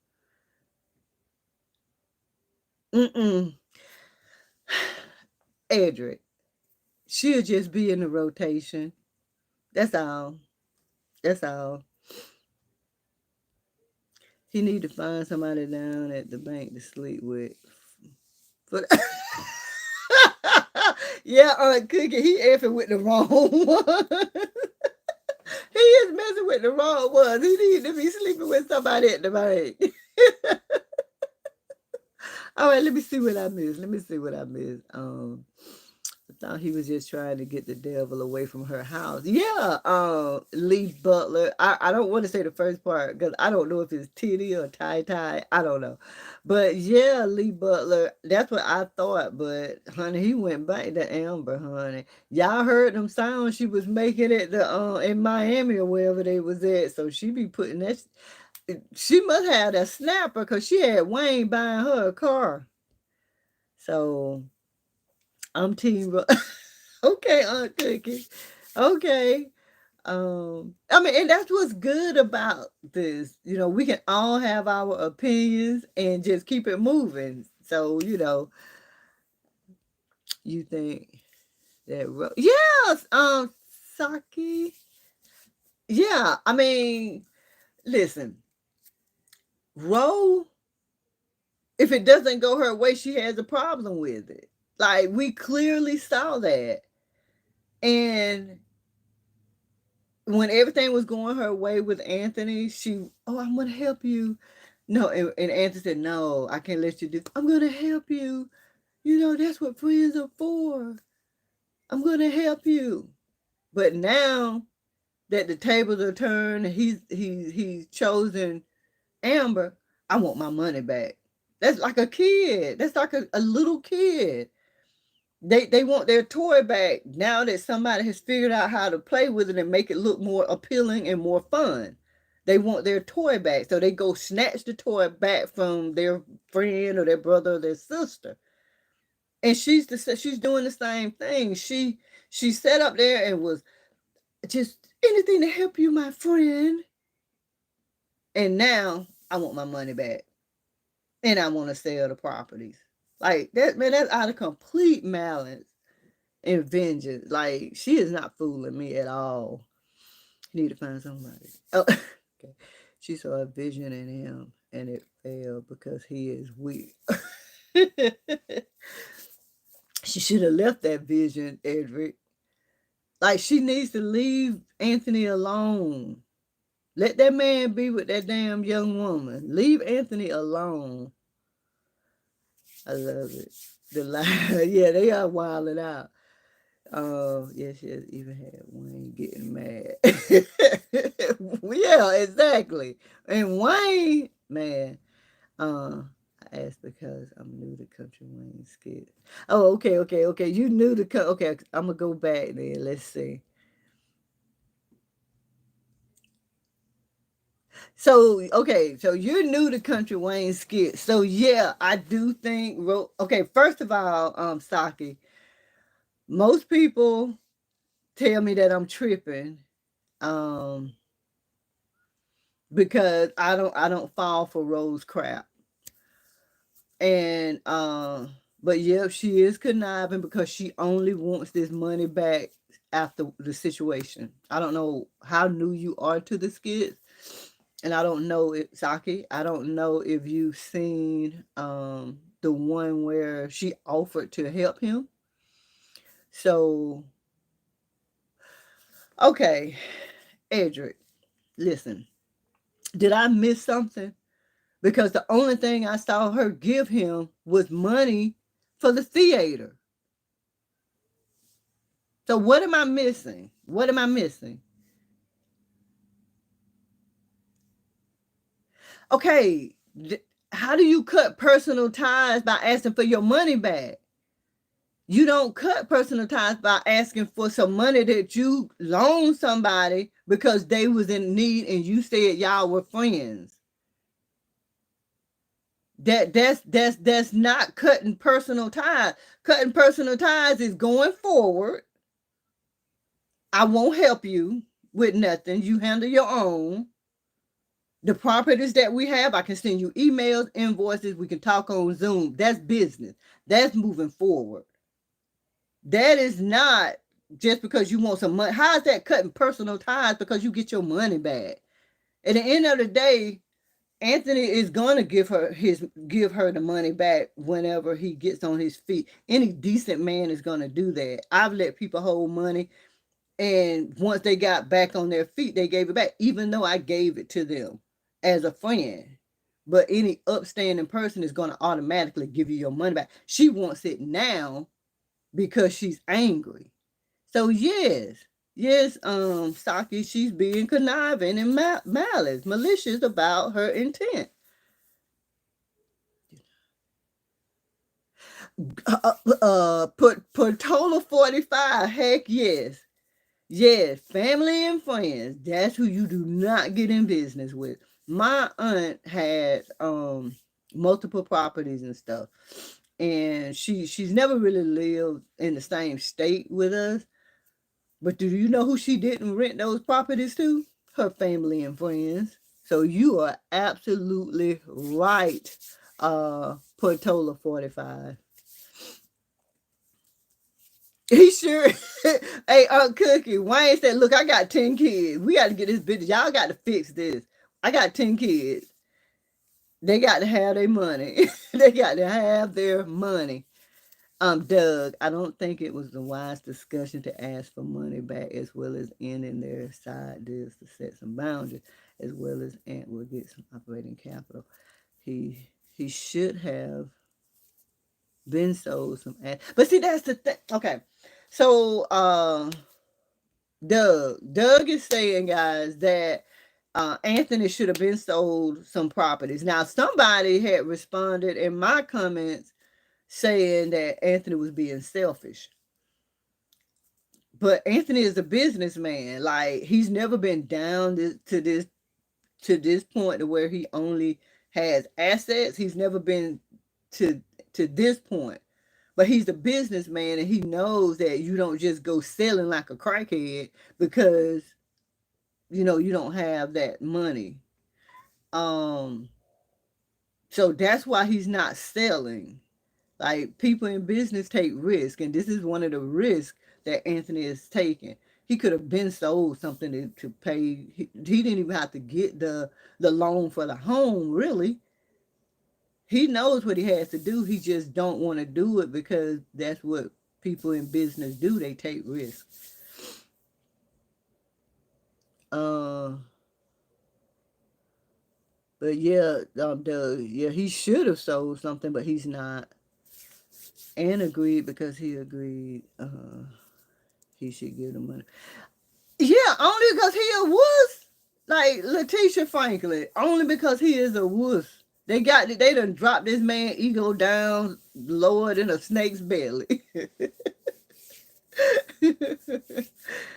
Mm-mm. Edric, she'll just be in the rotation. That's all. That's all. He need to find somebody down at the bank to sleep with. But yeah, Cookie, he effing with the wrong one. He is messing with the wrong ones. He need to be sleeping with somebody at the bank. All right, let me see what I missed. Let me see what I missed. I thought he was just trying to get the devil away from her house. Yeah, Lee Butler. I don't want to say the first part because I don't know if it's titty or tie tie. I don't know. But yeah, Lee Butler. That's what I thought. But honey, he went back to Amber, honey. Y'all heard them sounds she was making at the in Miami or wherever they was at. So she be putting that. She must have that snapper because she had Wayne buying her a car. So I'm team. Okay, Aunt Cookie. Okay. I mean, and that's what's good about this. We can all have our opinions and just keep it moving. So, you think that yes, Saki. Yeah, I mean, listen, Ro, if it doesn't go her way, she has a problem with it. Like we clearly saw that. And when everything was going her way with Anthony, I'm gonna help you. No, and Anthony said, no, I can't let you do. I'm gonna help you. That's what friends are for. I'm gonna help you. But now that the tables are turned, and he's chosen Amber. I want my money back. That's like a kid. That's like a little kid. They want their toy back now that somebody has figured out how to play with it and make it look more appealing and more fun. They want their toy back, so they go snatch the toy back from their friend or their brother or their sister. And she's doing the same thing. She sat up there and was just anything to help you, my friend. And now I want my money back, and I want to sell the properties. Like that, man. That's out of complete malice and vengeance. Like she is not fooling me at all. Need to find somebody. Oh, okay. She saw a vision in him, and it failed because he is weak. She should have left that vision, Edric. Like she needs to leave Anthony alone. Let that man be with that damn young woman. Leave Anthony alone. I love it. The lie, yeah, they are wilding out. Oh, yes, yes, even had Wayne getting mad. Yeah, exactly. And Wayne, man, I asked because I'm new to Country Wayne skit. Oh, okay, okay, okay. You knew to okay, I'm gonna go back then. Let's see. So, okay, so you're new to Country Wayne skit. So yeah, I do think okay, first of all, Saki, most people tell me that I'm tripping. Um because I don't fall for Rose crap. And but yeah, she is conniving because she only wants this money back after the situation. I don't know how new you are to the skits. And I don't know if Saki, I don't know if you've seen the one where she offered to help him. So okay, Edric, listen. Did I miss something? Because the only thing I saw her give him was money for the theater. So what am I missing? What am I missing? Okay, how do you cut personal ties by asking for your money back? You don't cut personal ties by asking for some money that you loaned somebody because they was in need and you said y'all were friends. That's not cutting personal ties. Cutting personal ties is going forward. I won't help you with nothing. You handle your own. The properties that we have, I can send you emails, invoices. We can talk on Zoom. That's business. That's moving forward. That is not just because you want some money. How is that cutting personal ties because you get your money back? At the end of the day, Anthony is gonna give her the money back whenever he gets on his feet. Any decent man is gonna do that. I've let people hold money, and once they got back on their feet, they gave it back, even though I gave it to them as a friend. But any upstanding person is gonna automatically give you your money back. She wants it now because she's angry. So yes, Saki, she's being conniving and malicious about her intent. Put total 45. Heck yes. Yes, family and friends. That's who you do not get in business with. My aunt had multiple properties and stuff. And she's never really lived in the same state with us. But do you know who she didn't rent those properties to? Her family and friends. So you are absolutely right, Portola 45. He sure. Hey, Cookie, Wayne said, look, I got 10 kids. We got to get this business. Y'all got to fix this. I got 10 kids. They got to have their money. They got to have their money. Doug, I don't think it was a wise discussion to ask for money back as well as ending their side deals to set some boundaries, as well as Ant will get some operating capital. He should have been sold some ass. But see, that's the thing. Okay. So Doug is saying, guys, that Anthony should have been sold some properties. Now, somebody had responded in my comments saying that Anthony was being selfish. But Anthony is a businessman. Like, he's never been down to this point to where he only has assets. He's never been to this point. But he's a businessman and he knows that you don't just go selling like a crackhead because you don't have that money. Um so that's why he's not selling. Like, people in business take risk, and this is one of the risks that Anthony is taking. He could have been sold something to pay. He didn't even have to get the loan for the home, really. He knows what he has to do. He just don't want to do it because that's what people in business do. They take risks. Uh, but yeah, he should have sold something, but he's not. And agreed because he agreed. He should give the money. Yeah, only because he a wuss. Like Letitia Franklin, only because he is a wuss. They done dropped this man ego down lower than a snake's belly.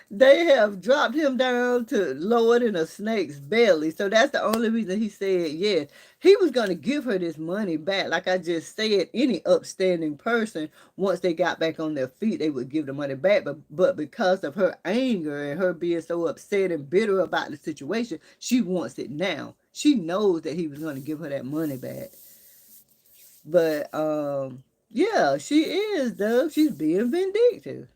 They have dropped him down to lower than a snake's belly. So that's the only reason he said yes. He was going to give her this money back. Like I just said, any upstanding person, once they got back on their feet, they would give the money back. But because of her anger and her being so upset and bitter about the situation, she wants it now. She knows that he was going to give her that money back. But yeah, she is, Doug. She's being vindictive.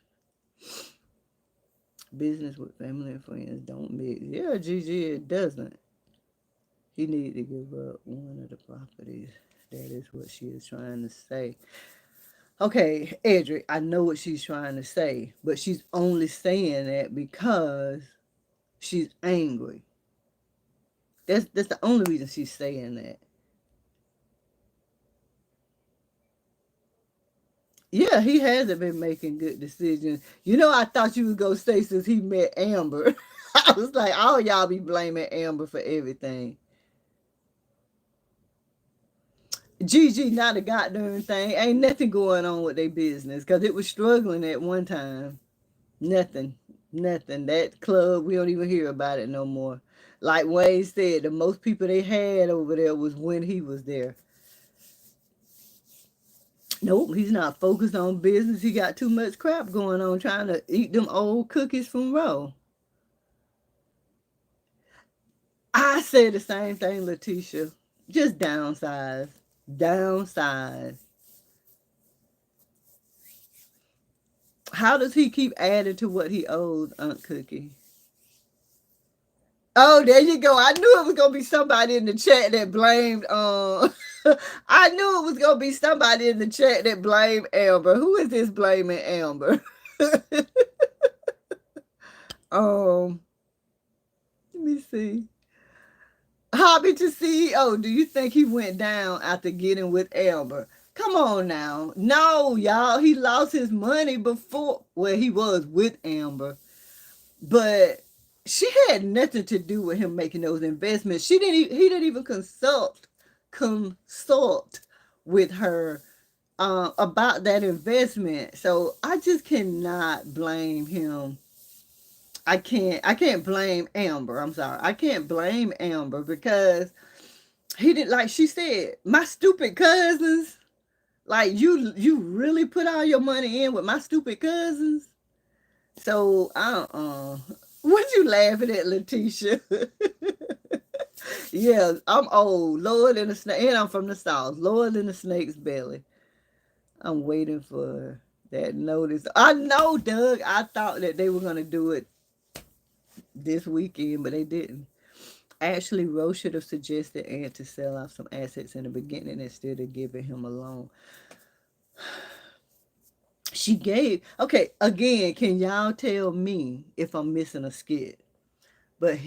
Business with family and friends don't mix. Yeah, Gigi, it doesn't. He needed to give up one of the properties. That is what she is trying to say. Okay, Edric, I know what she's trying to say, but she's only saying that because she's angry. That's the only reason she's saying that. Yeah, he hasn't been making good decisions. You know, I thought you was gonna say since he met Amber. I was like, all y'all be blaming Amber for everything. Gigi, not a goddamn thing. Ain't nothing going on with their business because it was struggling at one time. Nothing, nothing. That club, we don't even hear about it no more. Like Wayne said, the most people they had over there was when he was there. Nope, he's not focused on business. He got too much crap going on trying to eat them old cookies from Ro. I said the same thing, Letitia. Just downsize. Downsize. How does he keep adding to what he owes, Aunt Cookie? Oh, there you go. I knew it was gonna be somebody in the chat that blamed I knew it was gonna be somebody in the chat that blamed Amber. Who is this blaming Amber? um Let me see. Hobby to CEO. Do you think he went down after getting with Amber? Come on now. No, y'all. He lost his money before. Well, he was with Amber, but she had nothing to do with him making those investments. She didn't. He didn't even consult with her about that investment. So I just cannot blame him. I can't blame Amber. I'm sorry. I can't blame Amber because he didn't, like she said, my stupid cousins. Like you really put all your money in with my stupid cousins. So what you laughing at, Letitia? Yeah, I'm old. Lower than a snake, and I'm from the south. Lower than a snake's belly. I'm waiting for that notice. I know, Doug. I thought that they were gonna do it this weekend, but they didn't. Actually, Rose should have suggested Ant to sell off some assets in the beginning instead of giving him a loan. She gave, okay, again, can y'all tell me if I'm missing a skit? But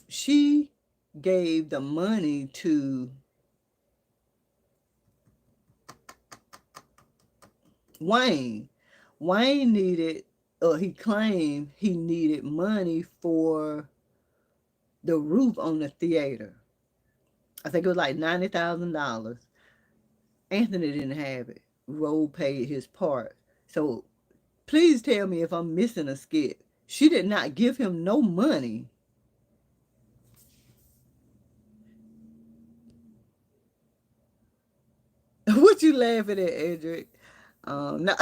she gave the money to Wayne. Wayne needed, or he claimed he needed money for the roof on the theater. I think it was like $90,000. Anthony didn't have it. Roe paid his part. So please tell me if I'm missing a skit. She did not give him no money. What you laughing at, Edric? No.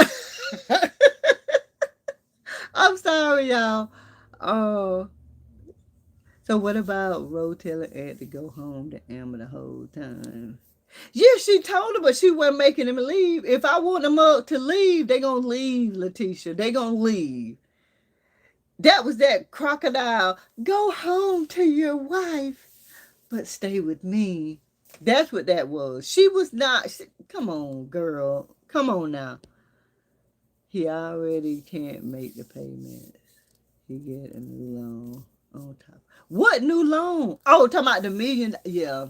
I'm sorry, y'all. Uh, so what about Ro telling Ed to go home to Emma the whole time? Yeah, she told him, but she wasn't making him leave. If I want them up to leave, they gonna leave, Letitia. They gonna leave. That was that crocodile. Go home to your wife, but stay with me. That's what that was. She was not. Come on, girl. Come on now. He already can't make the payments. He get a new loan on top. What new loan? Oh, talking about the million. Yeah,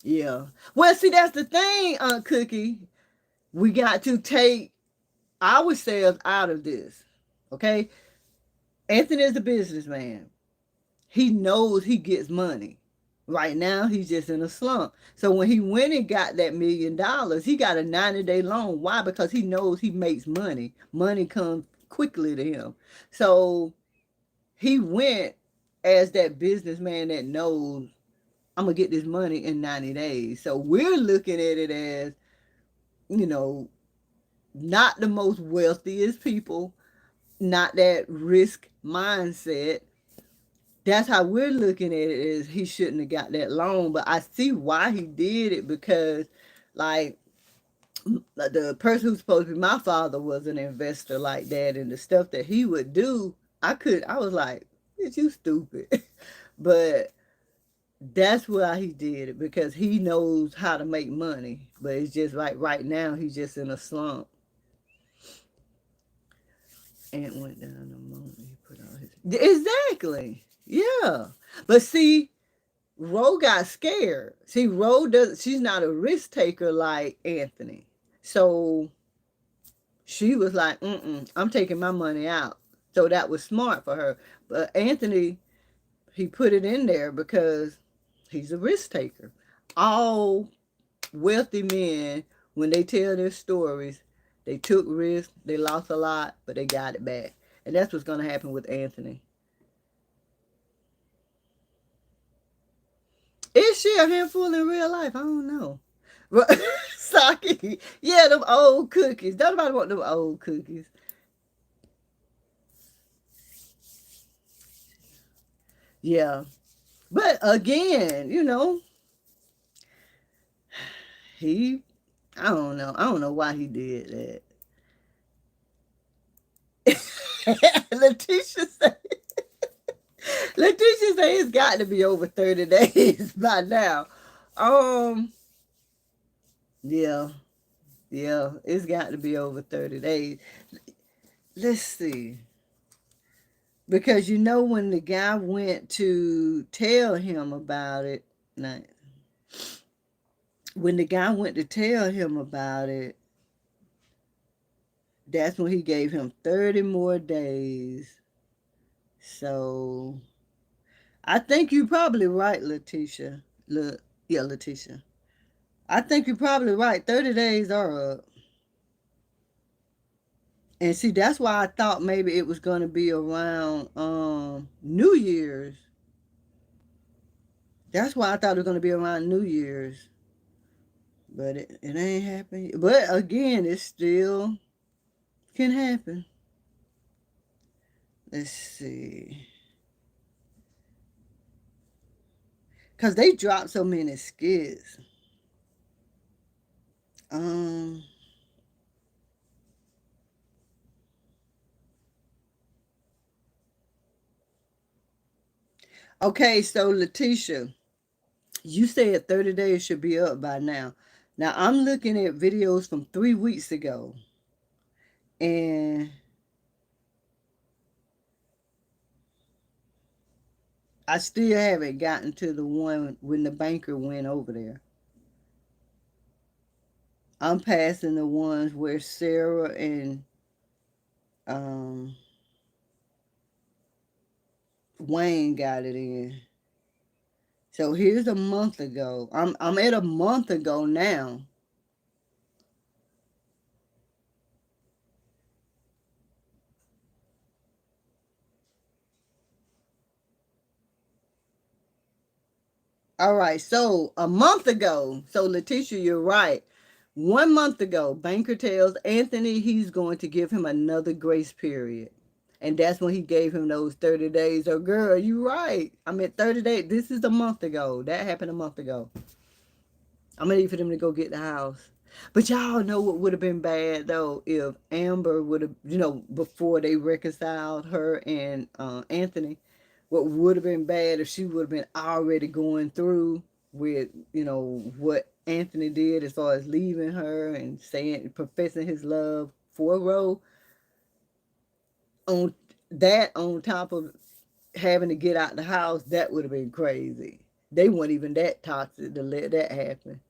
yeah. Well, see, that's the thing, Aunt Cookie. We got to take ourselves out of this. Okay? Anthony is a businessman. He knows he gets money. Right now, he's just in a slump. So when he went and got that $1 million, he got a 90-day loan. Why? Because he knows he makes money. Money comes quickly to him. So he went as that businessman that knows I'm gonna get this money in 90 days. So we're looking at it as, you know, not the most wealthiest people, not that risk mindset. That's how we're looking at it, is he shouldn't have got that loan. But I see why he did it, because like the person who's supposed to be my father was an investor like that, and the stuff that he would do, I was like, is you stupid? But that's why he did it, because he knows how to make money. But it's just like right now he's just in a slump. Ant went down the moment he put all his, exactly, yeah. But see, Ro got scared. See, Ro does. She's not a risk taker like Anthony. So she was like, "Mm, I'm taking my money out." So that was smart for her. But Anthony, he put it in there because he's a risk taker. All wealthy men, when they tell their stories, they took risks, they lost a lot, but they got it back. And that's what's going to happen with Anthony. Is she a handful in real life? I don't know. Saki, yeah, them old cookies. Don't nobody want them old cookies. Yeah, but again, he, I don't know. I don't know why he did that. Letitia said, Letitia said it's got to be over 30 days by now. Um, yeah, yeah, it's got to be over 30 days. Let's see. Because when the guy went to tell him about it, now, when the guy went to tell him about it, that's when he gave him 30 more days. So I think you're probably right, Letitia. Look, yeah, Letitia. I think you're probably right. 30 days are up. And see, that's why I thought maybe it was going to be around New Year's. That's why I thought it was going to be around New Year's. But it ain't happened. But again, it still can happen. Let's see. Because they dropped so many skits. Um. Okay, so Letitia, you said 30 days should be up by now. Now I'm looking at videos from 3 weeks ago, and I still haven't gotten to the one when the banker went over there. I'm passing the ones where Sarah and um, Wayne got it in. So here's a month ago. I'm at a month ago now. All right, so a month ago. So Letitia, you're right. 1 month ago, banker tells Anthony he's going to give him another grace period. And that's when he gave him those 30 days. Oh, girl, you right. I'm at 30 days. This is a month ago. That happened a month ago. I'm ready for them to go get the house. But y'all know what would have been bad though if Amber would have, before they reconciled her and Anthony, what would have been bad if she would have been already going through with, what Anthony did as far as leaving her and saying, professing his love for Ro. On that, on top of having to get out the house, that would have been crazy. They weren't even that toxic to let that happen.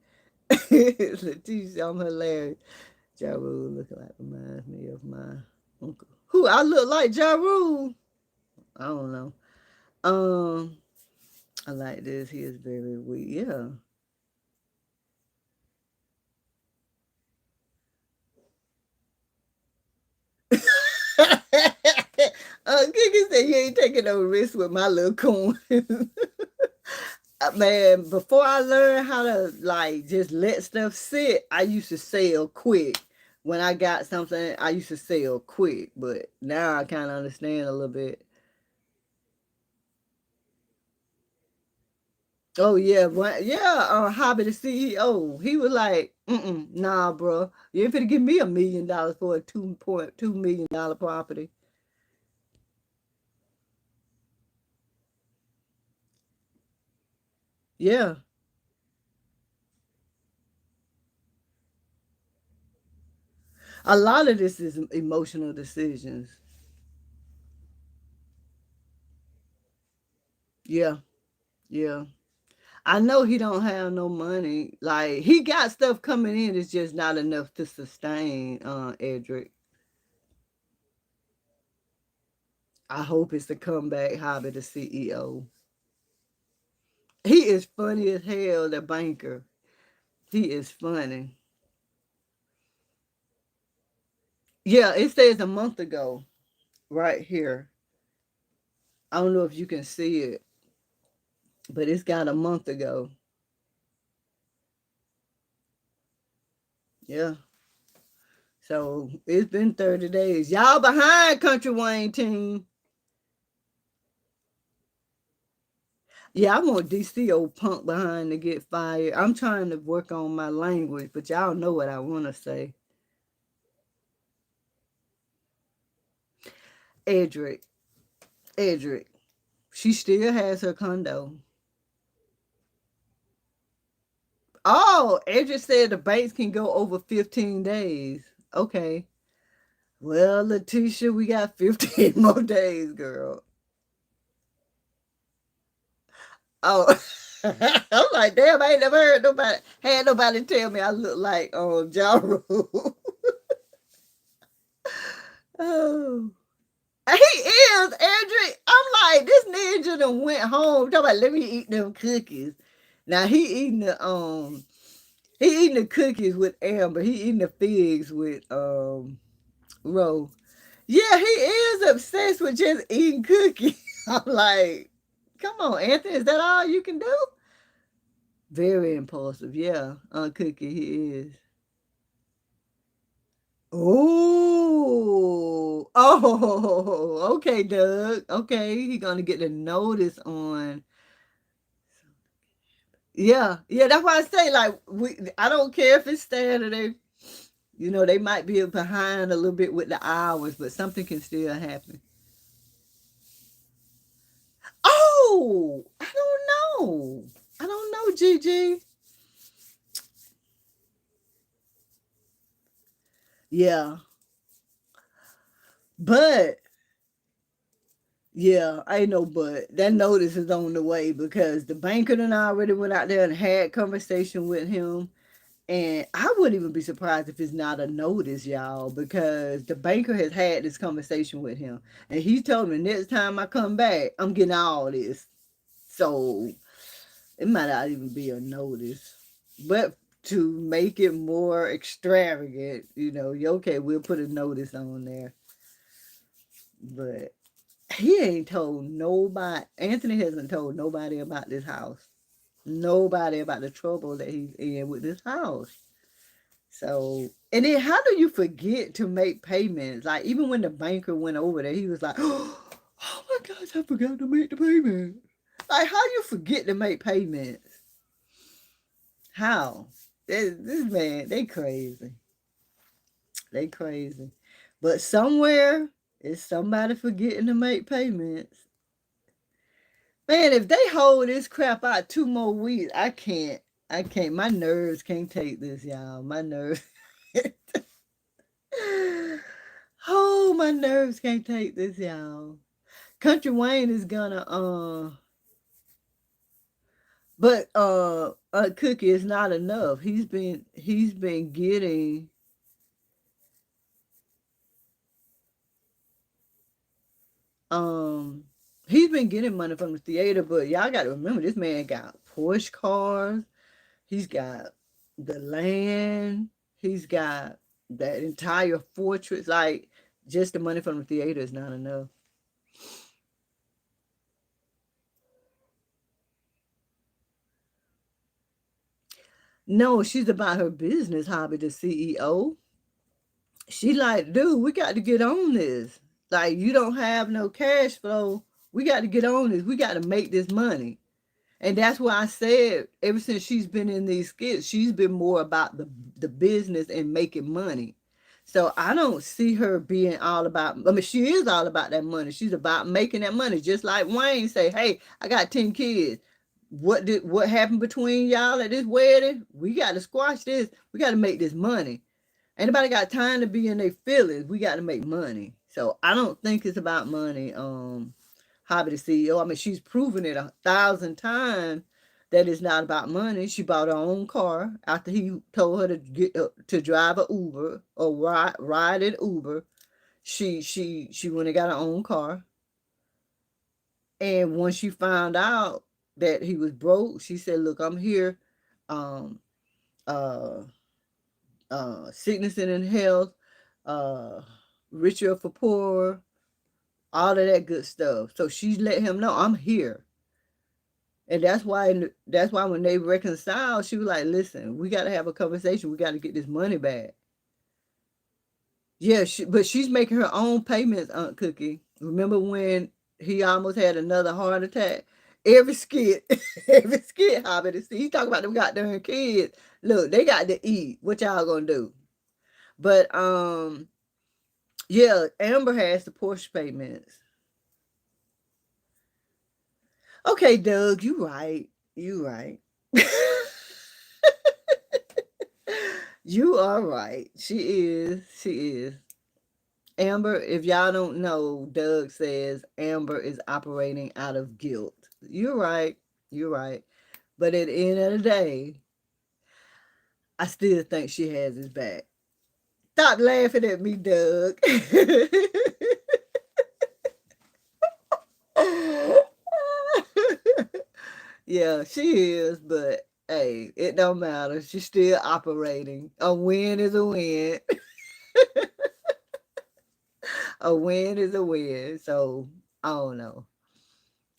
Letitia, I'm hilarious. Ja Rule looking like reminds me of my uncle. Who I look like Ja Rule? I don't know. Um, I like this. He is very weak. Yeah. Kiki said you ain't taking no risk with my little coin. Man, before I learned how to like just let stuff sit, I used to sell quick. When I got something, I used to sell quick, but now I kind of understand a little bit. Oh yeah, yeah. Hobby the CEO, he was like, nah, bro, you ain't finna give me $1 million for a $2.2 million property. Yeah, a lot of this is emotional decisions. Yeah, yeah. I know he don't have no money. Like he got stuff coming in, it's just not enough to sustain Edric. I hope it's the comeback hobby, the CEO. He is funny as hell, the banker. He is funny. Yeah, it says a month ago, right here. I don't know if you can see it, but it's got a month ago. Yeah. So it's been 30 days. Y'all behind, Country Wayne team. Yeah, I want DC old punk behind to get fired. I'm trying to work on my language, but y'all know what I want to say. Edric. Edric. She still has her condo. Oh, Edric said the banks can go over 15 days. Okay. Well, Letitia, we got 15 more days, girl. Oh, I'm like, damn, I ain't never heard nobody, had nobody tell me I look like Ja Rule. Oh. He is, Andrew. I'm like, this ninja done went home. Talking about, let me eat them cookies. Now he eating the cookies with Amber. He eating the figs with Ro. Yeah, he is obsessed with just eating cookies. I'm like, come on, Anthony, is that all you can do? Very impulsive, yeah. Cookie, he is. Oh, oh, okay, Doug. Okay, he gonna get the notice on. Yeah, yeah. That's why I say like we. I don't care if it's Saturday. You know they might be behind a little bit with the hours, but something can still happen. Oh, I don't know. I don't know, Gigi. Yeah, but yeah, I ain't no but. That notice is on the way because the banker done already went out there and had conversation with him. And I wouldn't even be surprised if it's not a notice, y'all, because the banker has had this conversation with him. And he told me next time I come back, I'm getting all this. So it might not even be a notice. But to make it more extravagant, okay, we'll put a notice on there. But he ain't told nobody. Anthony hasn't told nobody about this house. Nobody about the trouble that he's in with this house. So, and then how do you forget to make payments? Like, even when the banker went over there, he was like, oh my gosh, I forgot to make the payment. Like, how you forget to make payments? How? This man, they crazy. They crazy. But somewhere, it's somebody forgetting to make payments. Man, if they hold this crap out 2 more weeks, I can't. I can't. My nerves can't take this, y'all. My nerves. Oh, my nerves can't take this, y'all. Country Wayne is gonna but Cookie is not enough. He's been getting um he's been getting money from the theater, but y'all gotta remember this man got Porsche cars, he's got the land, he's got that entire fortress. Like just the money from the theater is not enough. No, she's about her business hobby, the CEO. She like, dude, we got to get on this. Like, you don't have no cash flow. We got to get on this. We got to make this money. And that's why I said ever since she's been in these skits, she's been more about the business and making money. So I don't see her being all about, I mean, she is all about that money. She's about making that money. Just like Wayne say, hey, I got 10 kids. What happened between y'all at this wedding? We got to squash this. We got to make this money. Anybody got time to be in their feelings? We got to make money. So I don't think it's about money. Hobby the CEO. I mean, she's proven it 1,000 times. that it's not about money. She bought her own car after he told her to get to drive a Uber or ride an Uber. She went and got her own car. And when she found out that he was broke, she said, "Look, I'm here, um, uh, sickness and in health, uh, richer for poor, all of that good stuff." So she let him know, "I'm here." And that's why when they reconciled, she was like, "Listen, we got to have a conversation. We got to get this money back." Yeah, but she's making her own payments, Aunt Cookie. Remember when he almost had another heart attack? Every skit, every skit hobby to see. He talking about them goddamn kids. Look, they got to eat. What y'all gonna do? But yeah, Amber has the Porsche payments. Okay, Doug, you right. You right. You are right. She is. She is. Amber, if y'all don't know, Doug says Amber is operating out of guilt. You're right. You're right. But at the end of the day, I still think she has his back. Stop laughing at me, Doug. Yeah, she is, but hey, it don't matter. She's still operating. A win is a win. A win is a win. So I don't know.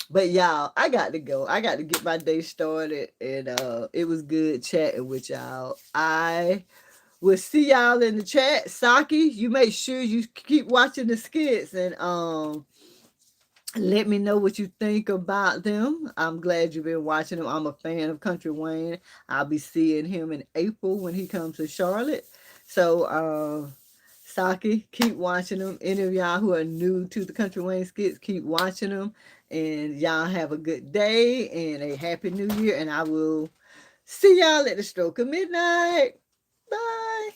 But y'all, I got to go. I got to get my day started. And it was good chatting with y'all. I will see y'all in the chat. Saki, you make sure you keep watching the skits and let me know what you think about them. I'm glad you've been watching them. I'm a fan of Country Wayne. I'll be seeing him in April when he comes to Charlotte. So, Saki, keep watching them. Any of y'all who are new to the Country Wayne skits, keep watching them. And y'all have a good day and a happy new year. And I will see y'all at the stroke of midnight. Bye.